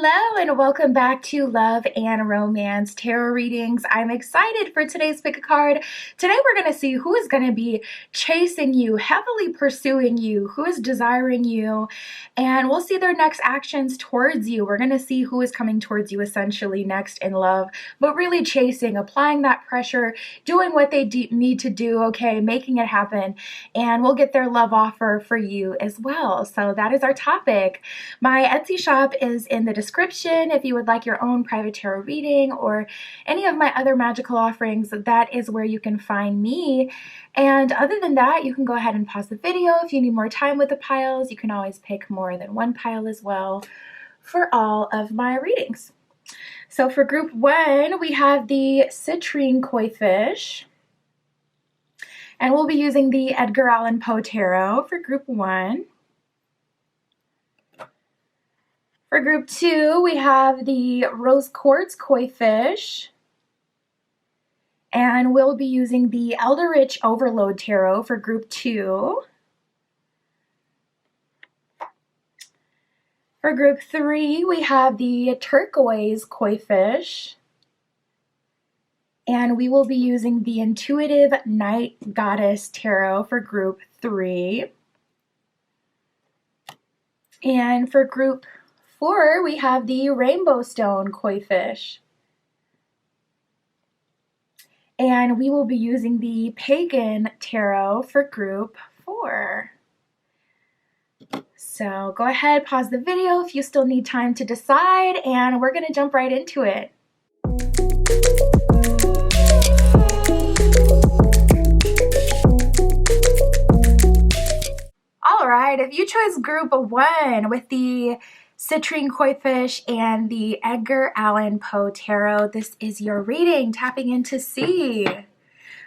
Hello and welcome back to Love and Romance Tarot Readings. I'm excited for today's pick a card. Today we're going to see who is going to be chasing you, heavily pursuing you, who is desiring you, and we'll see their next actions towards you. We're going to see who is coming towards you essentially next in love, but really chasing, applying that pressure, doing what they need to do, okay, making it happen, and we'll get their love offer for you as well. So that is our topic. My Etsy shop is in the description if you would like your own private tarot reading or any of my other magical offerings. That is where you can find me. And other than that, you can go ahead and pause the video if you need more time with the piles. You can always pick more than one pile as well for all of my readings. So for group one, we have the citrine koi fish, and we'll be using the Edgar Allan Poe tarot for group one. For group two, we have the rose quartz koi fish, and we'll be using the Eldritch Overload tarot for group two. For group three, we have the turquoise koi fish, and we will be using the Intuitive Night Goddess tarot for group three. And for group four, we have the Rainbow Stone koi fish, and we will be using the Pagan tarot for group four. So go ahead, pause the video if you still need time to decide, and we're going to jump right into it. All right, if you chose group one with the citrine koi fish and the Edgar Allan Poe tarot, this is your reading, tapping in to see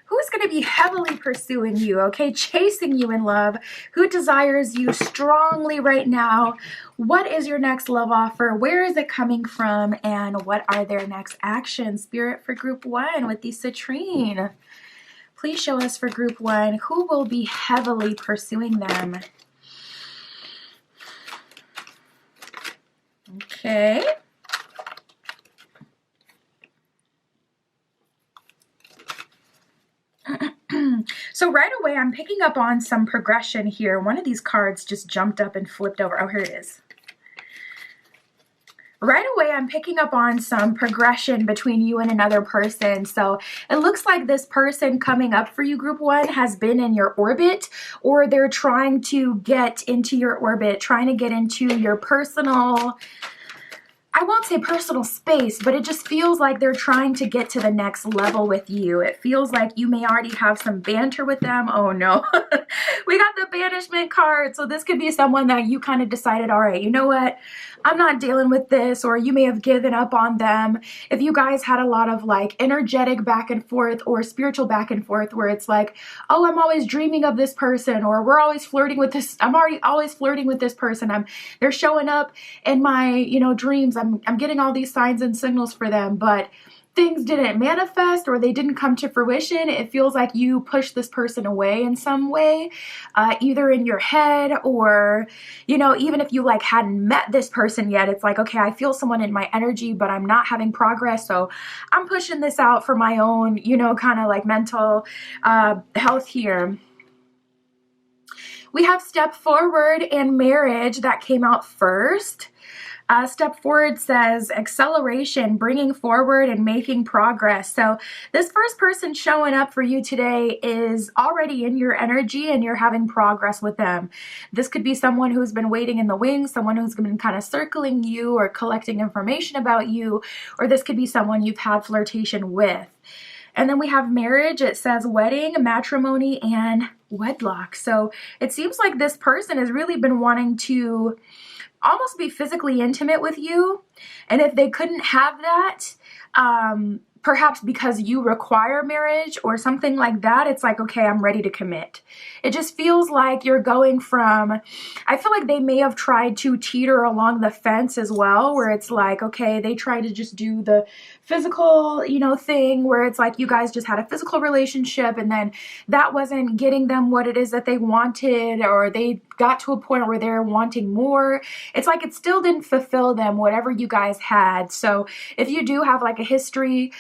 who's going to be heavily pursuing you, okay, chasing you in love, who desires you strongly right now, what is your next love offer, where is it coming from, and what are their next actions. Spirit, for group one with the citrine, please show us for group one who will be heavily pursuing them. Okay. So right away, I'm picking up on some progression here. One of these cards just jumped up and flipped over. Oh, here it is. Right away, I'm picking up on some progression between you and another person. So it looks like this person coming up for you, group one, has been in your orbit, or they're trying to get into your orbit, trying to get into your personal, I won't say personal space, but it just feels like they're trying to get to the next level with you. It feels like you may already have some banter with them. Oh no, we got the banishment card. So this could be someone that you kind of decided, all right, you know what? I'm not dealing with this, or you may have given up on them. If you guys had a lot of like energetic back and forth or spiritual back and forth where it's like, oh, I'm always dreaming of this person, or we're always flirting with this, I'm already always flirting with this person. They're showing up in my, dreams. I'm getting all these signs and signals for them, but things didn't manifest or they didn't come to fruition. It feels like you pushed this person away in some way, either in your head or, even if you like hadn't met this person yet, it's like, okay, I feel someone in my energy, but I'm not having progress. So I'm pushing this out for my own, kind of like mental health here. We have step forward and marriage that came out first. Step forward says acceleration, bringing forward and making progress. So this first person showing up for you today is already in your energy and you're having progress with them. This could be someone who's been waiting in the wings, someone who's been kind of circling you or collecting information about you, or this could be someone you've had flirtation with. And then we have marriage. It says wedding, matrimony, and wedlock. So it seems like this person has really been wanting to almost be physically intimate with you. And if they couldn't have that, perhaps because you require marriage or something like that, it's like, okay, I'm ready to commit. It just feels like you're going from, I feel like they may have tried to teeter along the fence as well, where it's like, okay, they try to just do the physical, thing where it's like you guys just had a physical relationship and then that wasn't getting them what it is that they wanted, or they got to a point where they're wanting more. It's like it still didn't fulfill them, whatever you guys had. So if you do have like a history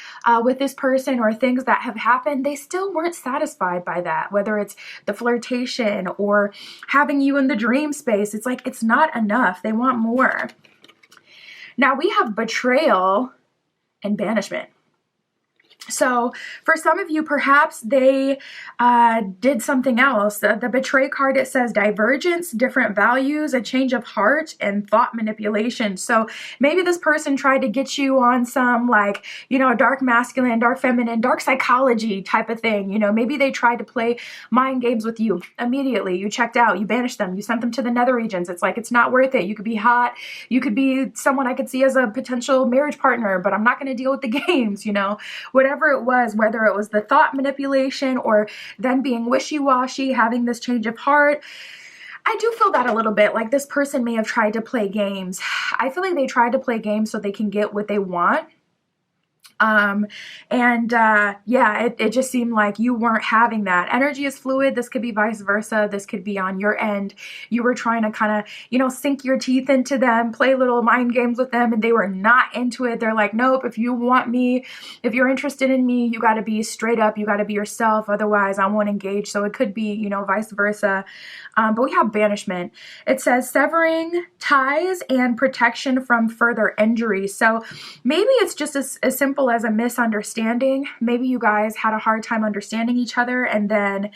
with this person or things that have happened, they still weren't satisfied by that, whether it's the flirtation or having you in the dream space. It's like it's not enough. They want more. Now we have betrayal and banishment. So for some of you, perhaps they did something else. The betray card, it says divergence, different values, a change of heart, and thought manipulation. So maybe this person tried to get you on some like, dark masculine, dark feminine, dark psychology type of thing. Maybe they tried to play mind games with you immediately. You checked out, you banished them, you sent them to the nether regions. It's like, it's not worth it. You could be hot. You could be someone I could see as a potential marriage partner, but I'm not going to deal with the games, whatever it was, whether it was the thought manipulation or them being wishy-washy, having this change of heart. I do feel that a little bit, like this person may have tried to play games. I feel like they tried to play games so they can get what they want. It just seemed like you weren't having that. Energy is fluid. This could be vice versa. This could be on your end. You were trying to kind of, sink your teeth into them, play little mind games with them, and they were not into it. They're like, nope, if you want me, if you're interested in me, you got to be straight up. You got to be yourself. Otherwise, I won't engage. So it could be, vice versa. But we have banishment. It says severing ties and protection from further injury. So maybe it's just as simple as a misunderstanding. Maybe you guys had a hard time understanding each other, and then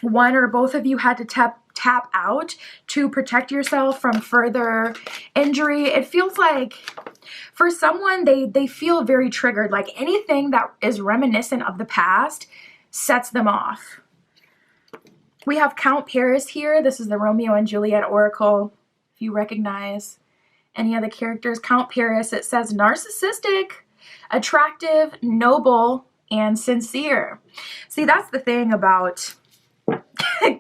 one or both of you had to tap out to protect yourself from further injury. It feels like for someone, they feel very triggered, like anything that is reminiscent of the past sets them off. We have Count Paris here. This is the Romeo and Juliet Oracle. If you recognize any of the characters, Count Paris, it says narcissistic, attractive, noble, and sincere. See, that's the thing about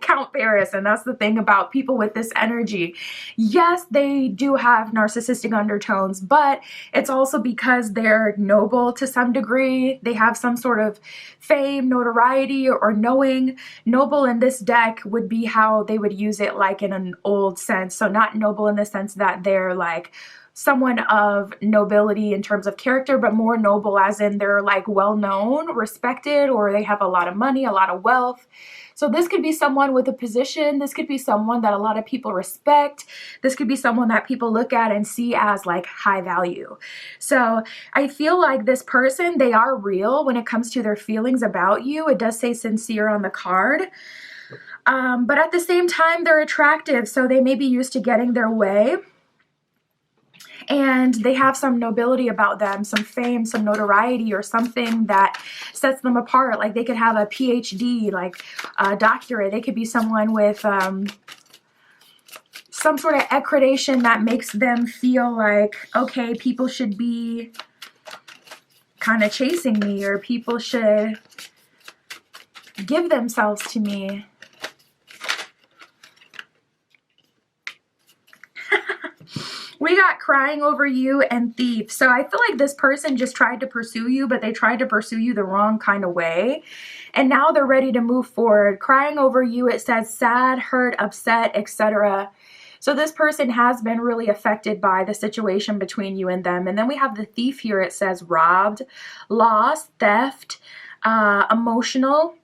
Count Paris, and that's the thing about people with this energy. Yes, they do have narcissistic undertones, but it's also because they're noble to some degree. They have some sort of fame, notoriety, or knowing. Noble in this deck would be how they would use it, like in an old sense. So not noble in the sense that they're like someone of nobility in terms of character, but more noble as in they're like well-known, respected, or they have a lot of money, a lot of wealth. So this could be someone with a position. This could be someone that a lot of people respect. This could be someone that people look at and see as like high value. So I feel like this person, they are real when it comes to their feelings about you. It does say sincere on the card. But at the same time, they're attractive. So they may be used to getting their way. And they have some nobility about them, some fame, some notoriety, or something that sets them apart. Like they could have a PhD, like a doctorate. They could be someone with some sort of accreditation that makes them feel like, okay, people should be kind of chasing me, or people should give themselves to me. We got crying over you and thief. So I feel like this person just tried to pursue you, but they tried to pursue you the wrong kind of way. And now they're ready to move forward. Crying over you, it says sad, hurt, upset, etc. So this person has been really affected by the situation between you and them. And then we have the thief here. It says robbed, lost, theft, emotional.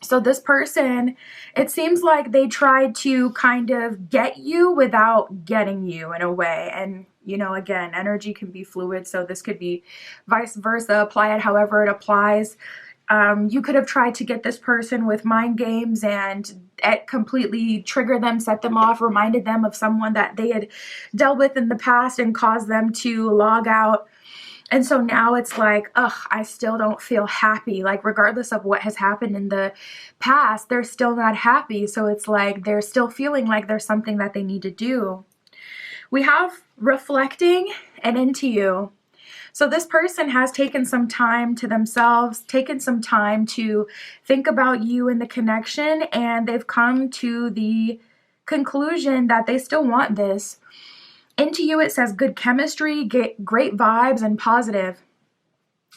So this person, it seems like they tried to kind of get you without getting you in a way. And, again, energy can be fluid. So this could be vice versa. Apply it however it applies. You could have tried to get this person with mind games, and it completely triggered them, set them off, reminded them of someone that they had dealt with in the past and caused them to log out. And so now it's like, ugh, I still don't feel happy. Like regardless of what has happened in the past, they're still not happy. So it's like they're still feeling like there's something that they need to do. We have reflecting and into you. So this person has taken some time to themselves, taken some time to think about you and the connection, and they've come to the conclusion that they still want this. Into you, it says good chemistry, great vibes, and positive.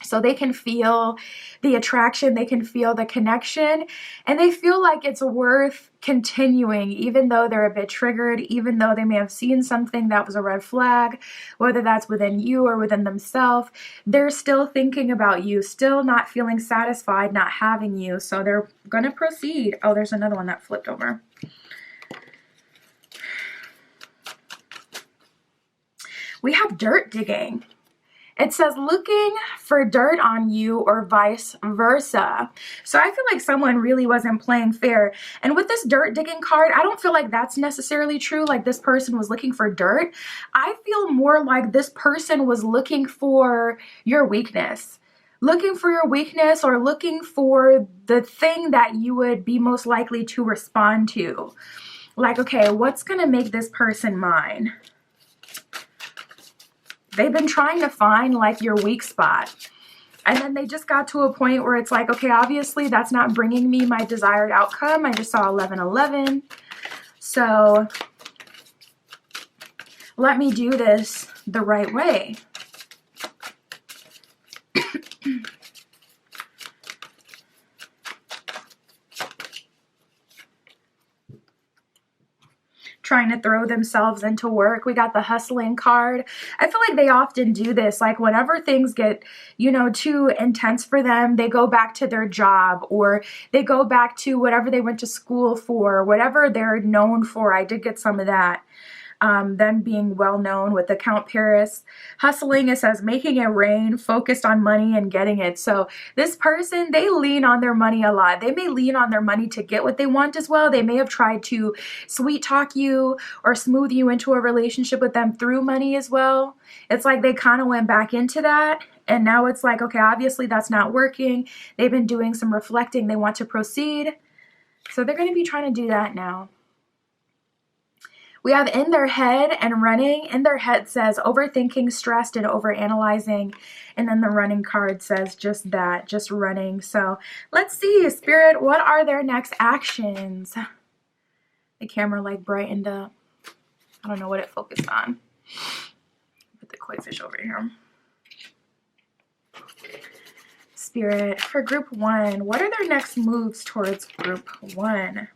So they can feel the attraction, they can feel the connection, and they feel like it's worth continuing, even though they're a bit triggered, even though they may have seen something that was a red flag, whether that's within you or within themselves. They're still thinking about you, still not feeling satisfied, not having you. So they're going to proceed. Oh, there's another one that flipped over. We have dirt digging. It says looking for dirt on you or vice versa. So I feel like someone really wasn't playing fair. And with this dirt digging card, I don't feel like that's necessarily true. Like this person was looking for dirt. I feel more like this person was looking for your weakness. Looking for your weakness, or looking for the thing that you would be most likely to respond to. Like, okay, what's going to make this person mine? They've been trying to find like your weak spot. And then they just got to a point where it's like, okay, obviously that's not bringing me my desired outcome. I just saw 1111. So let me do this the right way. Trying to throw themselves into work. We got the hustling card. I feel like they often do this. Like whenever things get, you know, too intense for them, they go back to their job, or they go back to whatever they went to school for, whatever they're known for. I did get some of that. Them being well known with the Count Paris. Hustling, it says making it rain, focused on money and getting it. So this person, they lean on their money a lot. They may lean on their money to get what they want as well. They may have tried to sweet talk you or smooth you into a relationship with them through money as well. It's like they kind of went back into that. And now it's like, okay, obviously that's not working. They've been doing some reflecting. They want to proceed. So they're going to be trying to do that now. We have in their head and running. In their head says overthinking, stressed, and overanalyzing. And then the running card says just that, just running. So let's see, Spirit, what are their next actions? The camera like brightened up. I don't know what it focused on. Put the koi fish over here. Spirit, for group one, what are their next moves towards group one?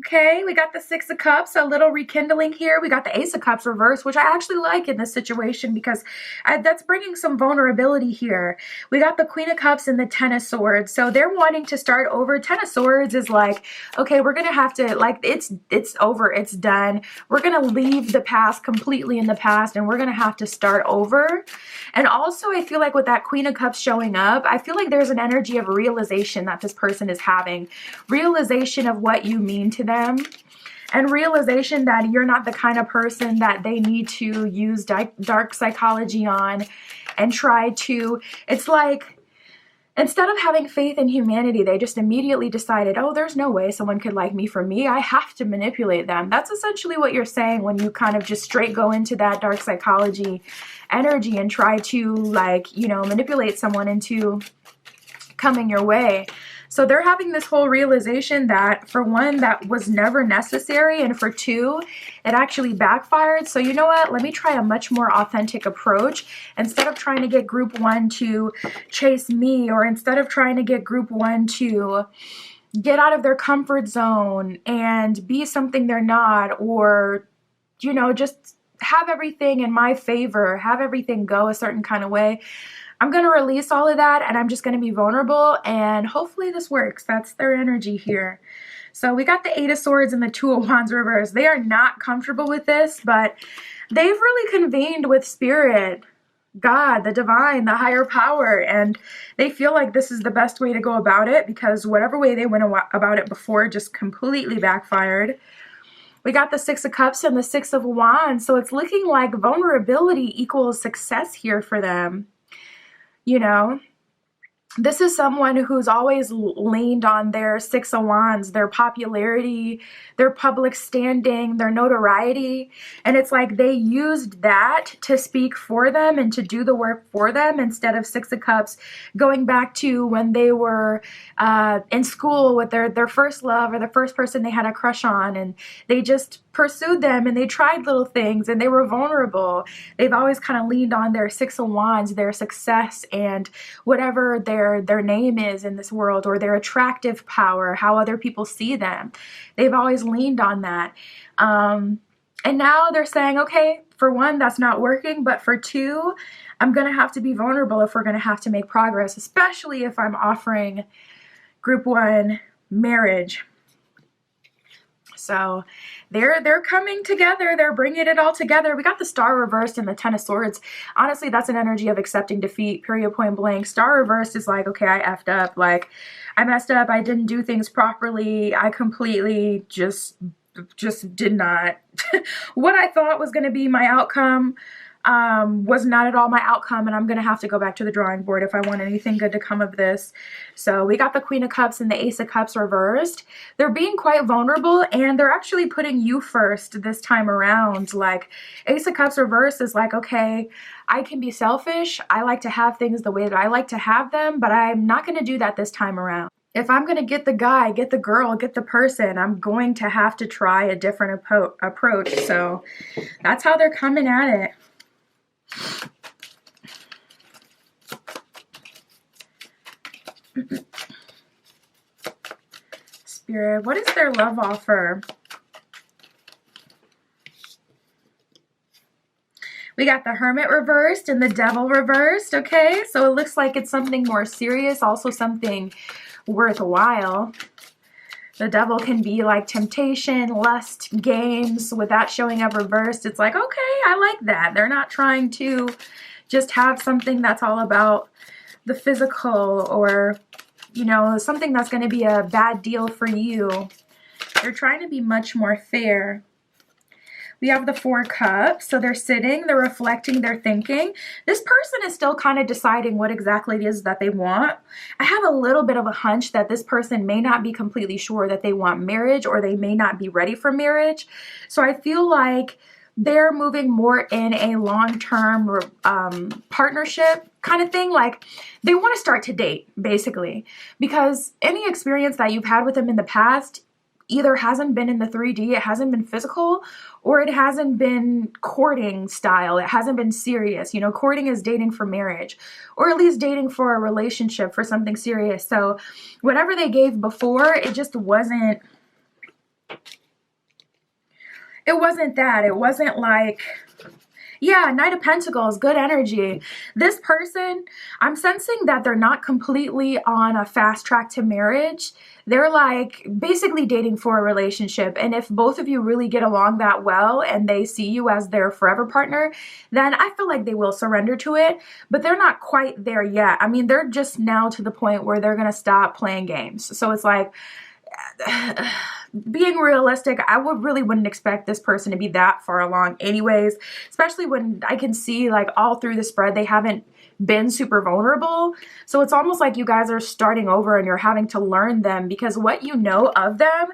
Okay, we got the Six of Cups, a little rekindling here. We got the Ace of Cups reversed, which I actually like in this situation because that's bringing some vulnerability here. We got the Queen of Cups and the Ten of Swords. So they're wanting to start over. Ten of Swords is like, okay, we're going to have to, like, it's over. It's done. We're going to leave the past completely in the past, and we're going to have to start over. And also, I feel like with that Queen of Cups showing up, I feel like there's an energy of realization that this person is having. Realization of what you mean to them. And realization that you're not the kind of person that they need to use dark psychology on and try to, it's like, instead of having faith in humanity, they just immediately decided, oh, there's no way someone could like me for me. I have to manipulate them. That's essentially what you're saying when you kind of just straight go into that dark psychology energy and try to, like, you know, manipulate someone into coming your way. So they're having this whole realization that, for one, that was never necessary, and for two, it actually backfired. So you know what? Let me try a much more authentic approach. Instead of trying to get group one to chase me, or instead of trying to get group one to get out of their comfort zone and be something they're not, or, you know, just have everything in my favor, have everything go a certain kind of way, I'm going to release all of that, and I'm just going to be vulnerable, and hopefully this works. That's their energy here. So we got the Eight of Swords and the Two of Wands reversed. They are not comfortable with this, but they've really convened with Spirit, God, the divine, the higher power, and they feel like this is the best way to go about it, because whatever way they went about it before just completely backfired. We got the Six of Cups and the Six of Wands, so it's looking like vulnerability equals success here for them. You know, This is someone who's always leaned on their Six of Wands, their popularity, their public standing, their notoriety. And it's like they used that to speak for them and to do the work for them, instead of Six of Cups going back to when they were in school with their first love, or the first person they had a crush on, and they just pursued them and they tried little things and they were vulnerable. They've always kind of leaned on their Six of Wands, their success, and whatever their name is in this world, or their attractive power, how other people see them. They've always leaned on that. And now they're saying, okay, for one, that's not working, but for two, I'm going to have to be vulnerable if we're going to have to make progress, especially if I'm offering group one marriage. So they're coming together. They're bringing it all together. We got the Star reversed and the Ten of Swords. Honestly, that's an energy of accepting defeat, period, point blank. Star reversed is like, okay, I effed up. Like, I messed up. I didn't do things properly. I completely just did not. What I thought was going to be my outcome was not at all my outcome, and I'm going to have to go back to the drawing board if I want anything good to come of this. So we got the Queen of Cups and the Ace of Cups reversed. They're being quite vulnerable, and they're actually putting you first this time around. Like, Ace of Cups reversed is like, okay, I can be selfish. I like to have things the way that I like to have them, but I'm not going to do that this time around. If I'm going to get the guy, get the girl, get the person, I'm going to have to try a different approach. So that's how they're coming at it. Spirit, what is their love offer? We got the Hermit reversed and the Devil reversed, okay? So it looks like it's something more serious, also something worthwhile. The Devil can be like temptation, lust, games. With that showing up reversed, it's like, okay, I like that. They're not trying to just have something that's all about the physical, or, you know, something that's going to be a bad deal for you. They're trying to be much more fair. We have the Four Cups, so they're sitting, they're reflecting, they're thinking. This person is still kind of deciding what exactly it is that they want. I have a little bit of a hunch that this person may not be completely sure that they want marriage, or they may not be ready for marriage. So I feel like they're moving more in a long-term partnership kind of thing. Like, they want to start to date, basically, because any experience that you've had with them in the past either hasn't been in the 3D, it hasn't been physical, or it hasn't been courting style. It hasn't been serious. You know, courting is dating for marriage, or at least dating for a relationship, for something serious. So whatever they gave before, it just wasn't, it wasn't that. It wasn't like, yeah, Knight of Pentacles, good energy. This person, I'm sensing that they're not completely on a fast track to marriage. They're like basically dating for a relationship. And if both of you really get along that well and they see you as their forever partner, then I feel like they will surrender to it. But they're not quite there yet. I mean, they're just now to the point where they're going to stop playing games. So it's like, being realistic, I wouldn't expect this person to be that far along anyways, especially when I can see like all through the spread they haven't been super vulnerable. So it's almost like you guys are starting over and you're having to learn them, because what you know of them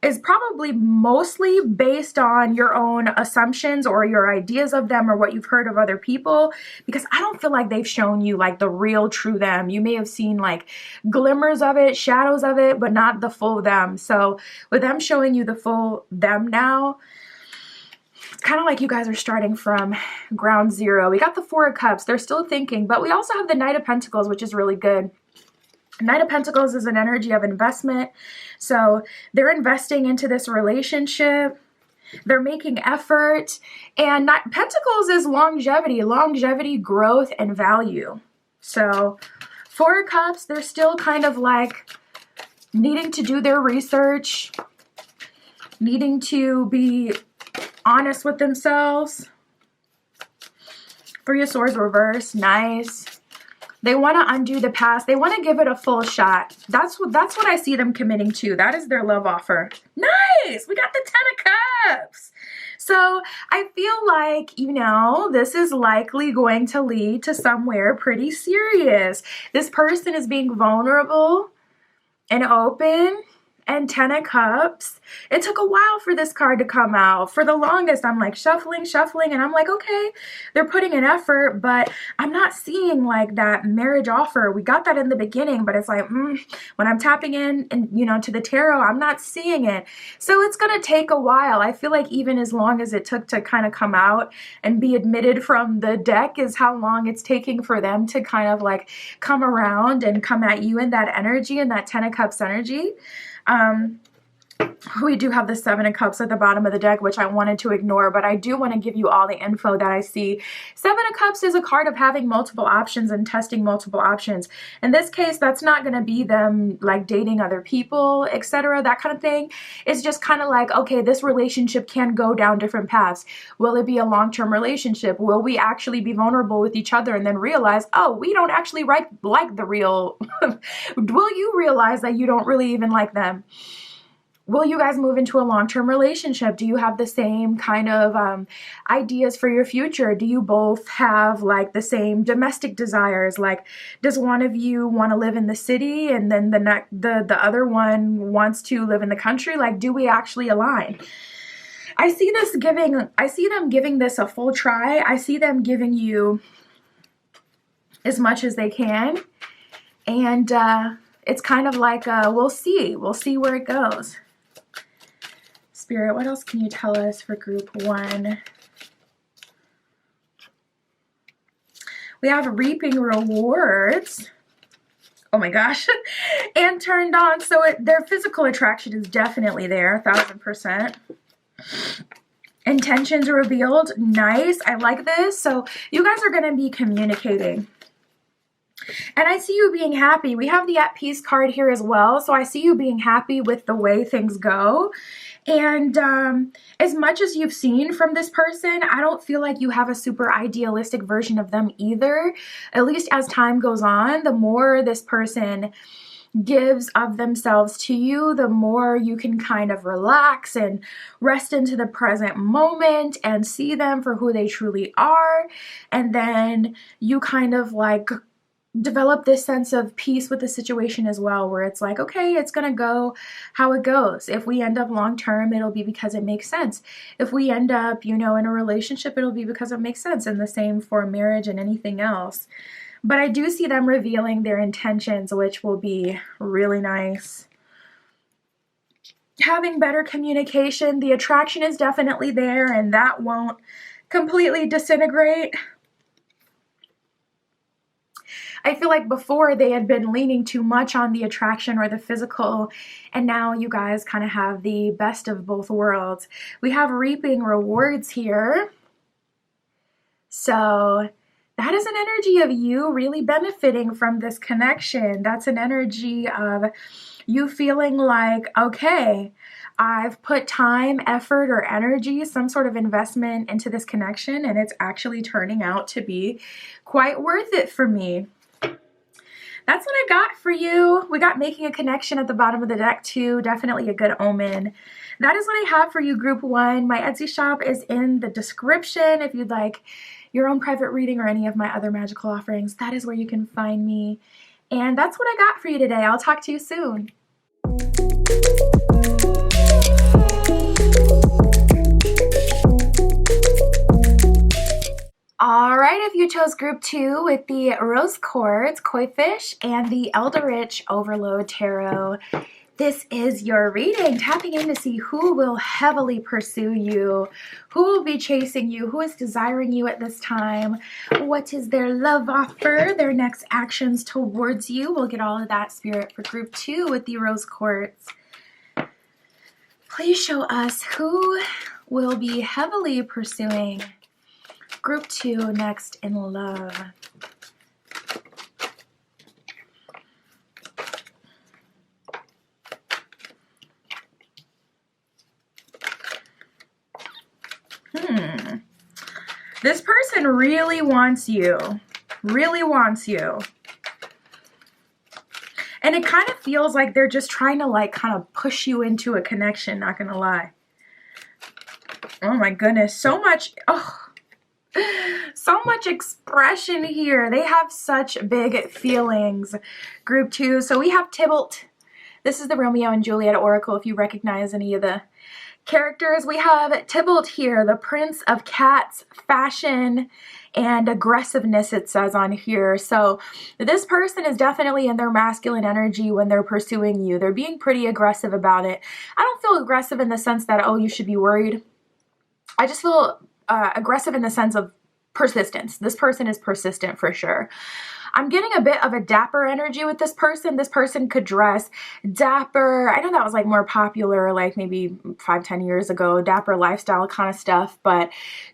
is probably mostly based on your own assumptions or your ideas of them, or what you've heard of other people, because I don't feel like they've shown you like the real true them. You may have seen like glimmers of it, shadows of it, but not the full them. So with them showing you the full them now, it's kind of like you guys are starting from ground zero. We got the Four of Cups. They're still thinking, but we also have the Knight of Pentacles, which is really good. Knight of Pentacles is an energy of investment. So they're investing into this relationship. They're making effort. And Pentacles is longevity, growth, and value. So Four of Cups, they're still kind of like needing to do their research, needing to be honest with themselves. Three of Swords reversed, nice. They want to undo the past. They want to give it a full shot. That's what I see them committing to. That is their love offer. Nice! We got the Ten of Cups. So I feel like, this is likely going to lead to somewhere pretty serious. This person is being vulnerable and open, and 10 of Cups. It took a while for this card to come out. For the longest, I'm like shuffling, and I'm like, okay, they're putting an effort, but I'm not seeing like that marriage offer. We got that in the beginning, but it's like, when I'm tapping in and, to the tarot, I'm not seeing it. So it's going to take a while. I feel like even as long as it took to kind of come out and be admitted from the deck is how long it's taking for them to kind of like come around and come at you in that energy, and that 10 of Cups energy. We do have the 7 of Cups at the bottom of the deck, which I wanted to ignore, but I do want to give you all the info that I see. 7 of Cups is a card of having multiple options and testing multiple options. In this case, that's not going to be them like dating other people, etc., that kind of thing. It's just kind of like, okay, this relationship can go down different paths. Will it be a long-term relationship? Will we actually be vulnerable with each other and then realize, oh, we don't actually like the real... Will you realize that you don't really even like them? Will you guys move into a long-term relationship? Do you have the same kind of ideas for your future? Do you both have like the same domestic desires? Like, does one of you want to live in the city and then the other one wants to live in the country? Like, do we actually align? I see them giving this a full try. I see them giving you as much as they can. And it's kind of like, we'll see where it goes. Spirit, what else can you tell us for group 1? We have reaping rewards. Oh my gosh. And turned on. So their physical attraction is definitely there, 1000%. Intentions revealed. Nice. I like this. So you guys are going to be communicating. And I see you being happy. We have the At Peace card here as well. So I see you being happy with the way things go. And as much as you've seen from this person, I don't feel like you have a super idealistic version of them either. At least as time goes on, the more this person gives of themselves to you, the more you can kind of relax and rest into the present moment and see them for who they truly are. And then you kind of like develop this sense of peace with the situation as well, where it's like, okay, it's gonna go how it goes. If we end up long term, it'll be because it makes sense. If we end up, in a relationship, it'll be because it makes sense. And the same for marriage and anything else. But I do see them revealing their intentions, which will be really nice. Having better communication, the attraction is definitely there, and that won't completely disintegrate. I feel like before they had been leaning too much on the attraction or the physical, and now you guys kind of have the best of both worlds. We have reaping rewards here. So that is an energy of you really benefiting from this connection. That's an energy of you feeling like, okay, I've put time, effort, or energy, some sort of investment into this connection, and it's actually turning out to be quite worth it for me. That's what I got for you. We got making a connection at the bottom of the deck too. Definitely a good omen. That is what I have for you, group 1. My Etsy shop is in the description. If you'd like your own private reading or any of my other magical offerings, that is where you can find me. And that's what I got for you today. I'll talk to you soon. Alright, if you chose group 2 with the Rose Quartz, Koi Fish, and the Eldritch Overload Tarot, this is your reading, tapping in to see who will heavily pursue you, who will be chasing you, who is desiring you at this time, what is their love offer, their next actions towards you. We'll get all of that, Spirit, for group 2 with the Rose Quartz. Please show us who will be heavily pursuing group 2 next in love. This person really wants you. Really wants you. And it kind of feels like they're just trying to like kind of push you into a connection, not gonna lie. Oh my goodness. So much. Oh. So much expression here. They have such big feelings. Group 2. So we have Tybalt. This is the Romeo and Juliet Oracle, if you recognize any of the characters. We have Tybalt here, the Prince of Cats, fashion, and aggressiveness, it says on here. So this person is definitely in their masculine energy when they're pursuing you. They're being pretty aggressive about it. I don't feel aggressive in the sense that, oh, you should be worried. I just feel aggressive in the sense of persistence. This person is persistent for sure. I'm getting a bit of a dapper energy with this person. This person could dress dapper. I know that was like more popular like maybe 5-10 years ago, dapper lifestyle kind of stuff, but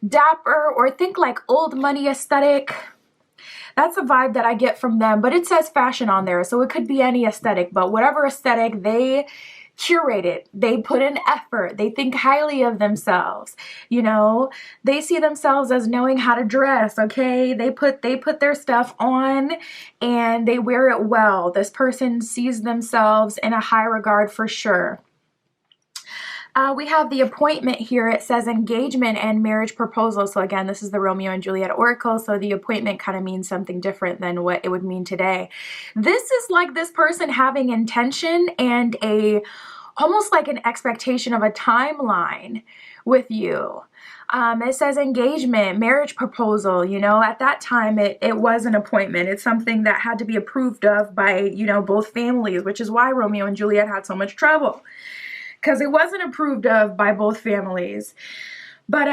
dapper, or think like old money aesthetic. That's a vibe that I get from them, but it says fashion on there, so it could be any aesthetic, but whatever aesthetic, they curate it. They put in effort. They think highly of themselves. You know, they see themselves as knowing how to dress, okay? They put their stuff on and they wear it well. This person sees themselves in a high regard for sure. We have the appointment here. It says engagement and marriage proposal. So again, this is the Romeo and Juliet Oracle. So the appointment kind of means something different than what it would mean today. This is like this person having intention and almost like an expectation of a timeline with you. It says engagement, marriage proposal. You know, at that time, it was an appointment. It's something that had to be approved of by, you know, both families, which is why Romeo and Juliet had so much trouble, because it wasn't approved of by both families. But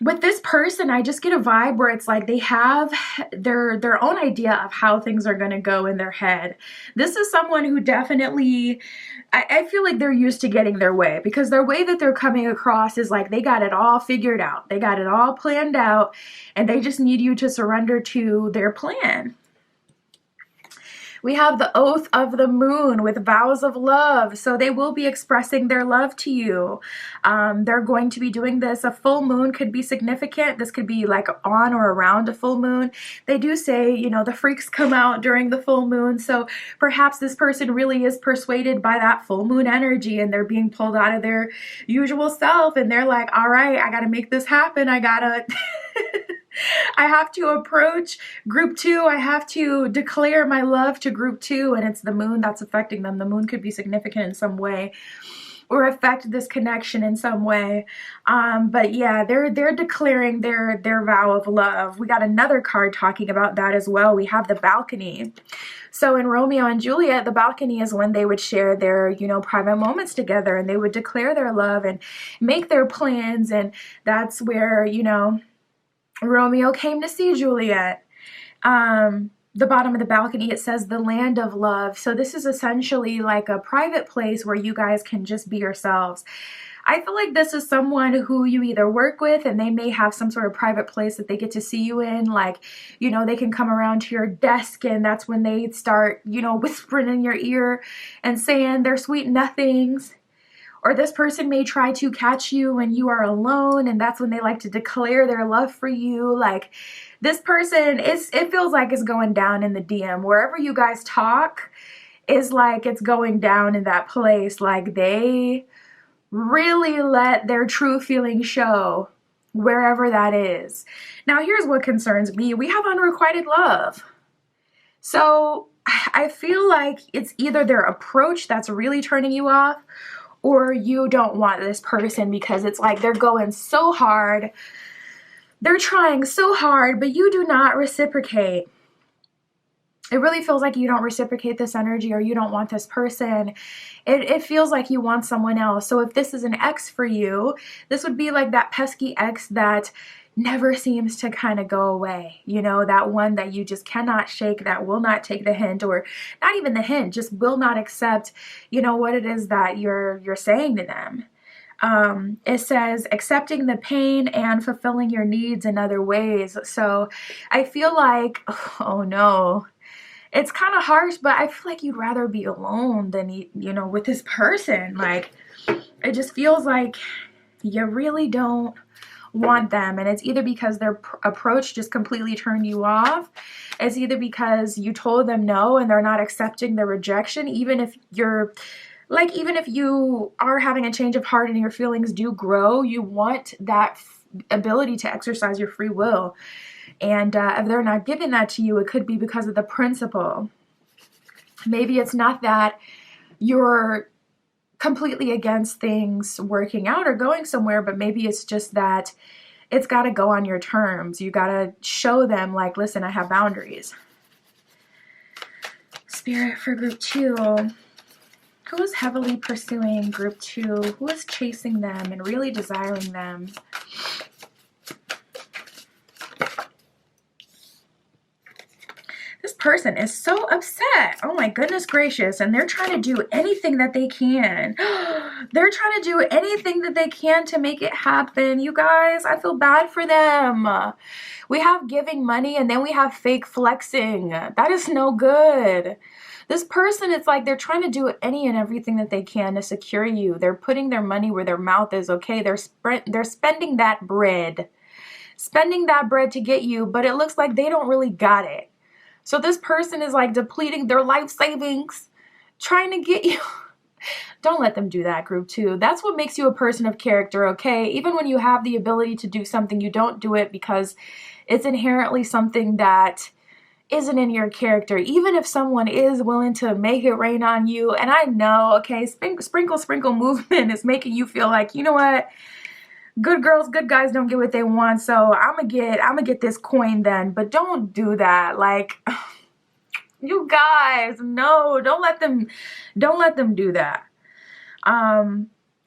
with this person, I just get a vibe where it's like they have their own idea of how things are going to go in their head. This is someone who definitely, I feel like they're used to getting their way, because their way that they're coming across is like they got it all figured out. They got it all planned out, and they just need you to surrender to their plan. We have the oath of the moon with vows of love. So they will be expressing their love to you. They're going to be doing this. A full moon could be significant. This could be like on or around a full moon. They do say, you know, the freaks come out during the full moon. So perhaps this person really is persuaded by that full moon energy, and they're being pulled out of their usual self. And they're like, all right, I got to make this happen. I have to approach group 2. I have to declare my love to group 2, and it's the moon that's affecting them. The moon could be significant in some way or affect this connection in some way. But yeah, they're declaring their vow of love. We got another card talking about that as well. We have the balcony. So in Romeo and Juliet, the balcony is when they would share their, you know, private moments together, and they would declare their love and make their plans. And that's where, you know, Romeo came to see Juliet. The bottom of the balcony, it says the land of love. So this is essentially like a private place where you guys can just be yourselves. I feel like this is someone who you either work with, and they may have some sort of private place that they get to see you in. Like, you know, they can come around to your desk, and that's when they start, you know, whispering in your ear and saying their sweet nothings. Or this person may try to catch you when you are alone, and that's when they like to declare their love for you. Like, this person, it feels like it's going down in the DM. Wherever you guys talk is like it's going down in that place. Like, they really let their true feelings show wherever that is. Now, here's what concerns me. We have unrequited love. So I feel like it's either their approach that's really turning you off, or you don't want this person because it's like they're going so hard. They're trying so hard, but you do not reciprocate. It really feels like you don't reciprocate this energy, or you don't want this person. It feels like you want someone else. So if this is an ex for you, this would be like that pesky ex that never seems to kind of go away. You know, that one that you just cannot shake, that will not take the hint, or not even the hint, just will not accept, you know, what it is that you're saying to them. It says accepting the pain and fulfilling your needs in other ways. So I feel like, oh no, it's kind of harsh, but I feel like you'd rather be alone than, you know, with this person. Like, it just feels like you really don't want them, and it's either because their approach just completely turned you off. It's either because you told them no and they're not accepting the rejection, even if you're like, even if you are having a change of heart and your feelings do grow, you want that ability to exercise your free will. And if they're not giving that to you, it could be because of the principle. Maybe it's not that you're completely against things working out or going somewhere, but maybe it's just that it's got to go on your terms. You got to show them, like, listen, I have boundaries. Spirit for group 2. Who is heavily pursuing group 2? Who is chasing them and really desiring them? This person is so upset. Oh my goodness gracious. And they're trying to do anything that they can. They're trying to do anything that they can to make it happen. You guys, I feel bad for them. We have giving money and then we have fake flexing. That is no good. This person, it's like they're trying to do any and everything that they can to secure you. They're putting their money where their mouth is, okay? They're spending that bread. Spending that bread to get you, but it looks like they don't really got it. So this person is like depleting their life savings, trying to get you. Don't let them do that, group 2. That's what makes you a person of character, okay? Even when you have the ability to do something, you don't do it because it's inherently something that isn't in your character. Even if someone is willing to make it rain on you, and I know, okay, sprinkle movement is making you feel like, you know what? Good girls, good guys don't get what they want, so I'm gonna get this coin then. But don't do that. Like, you guys, no, don't let them do that.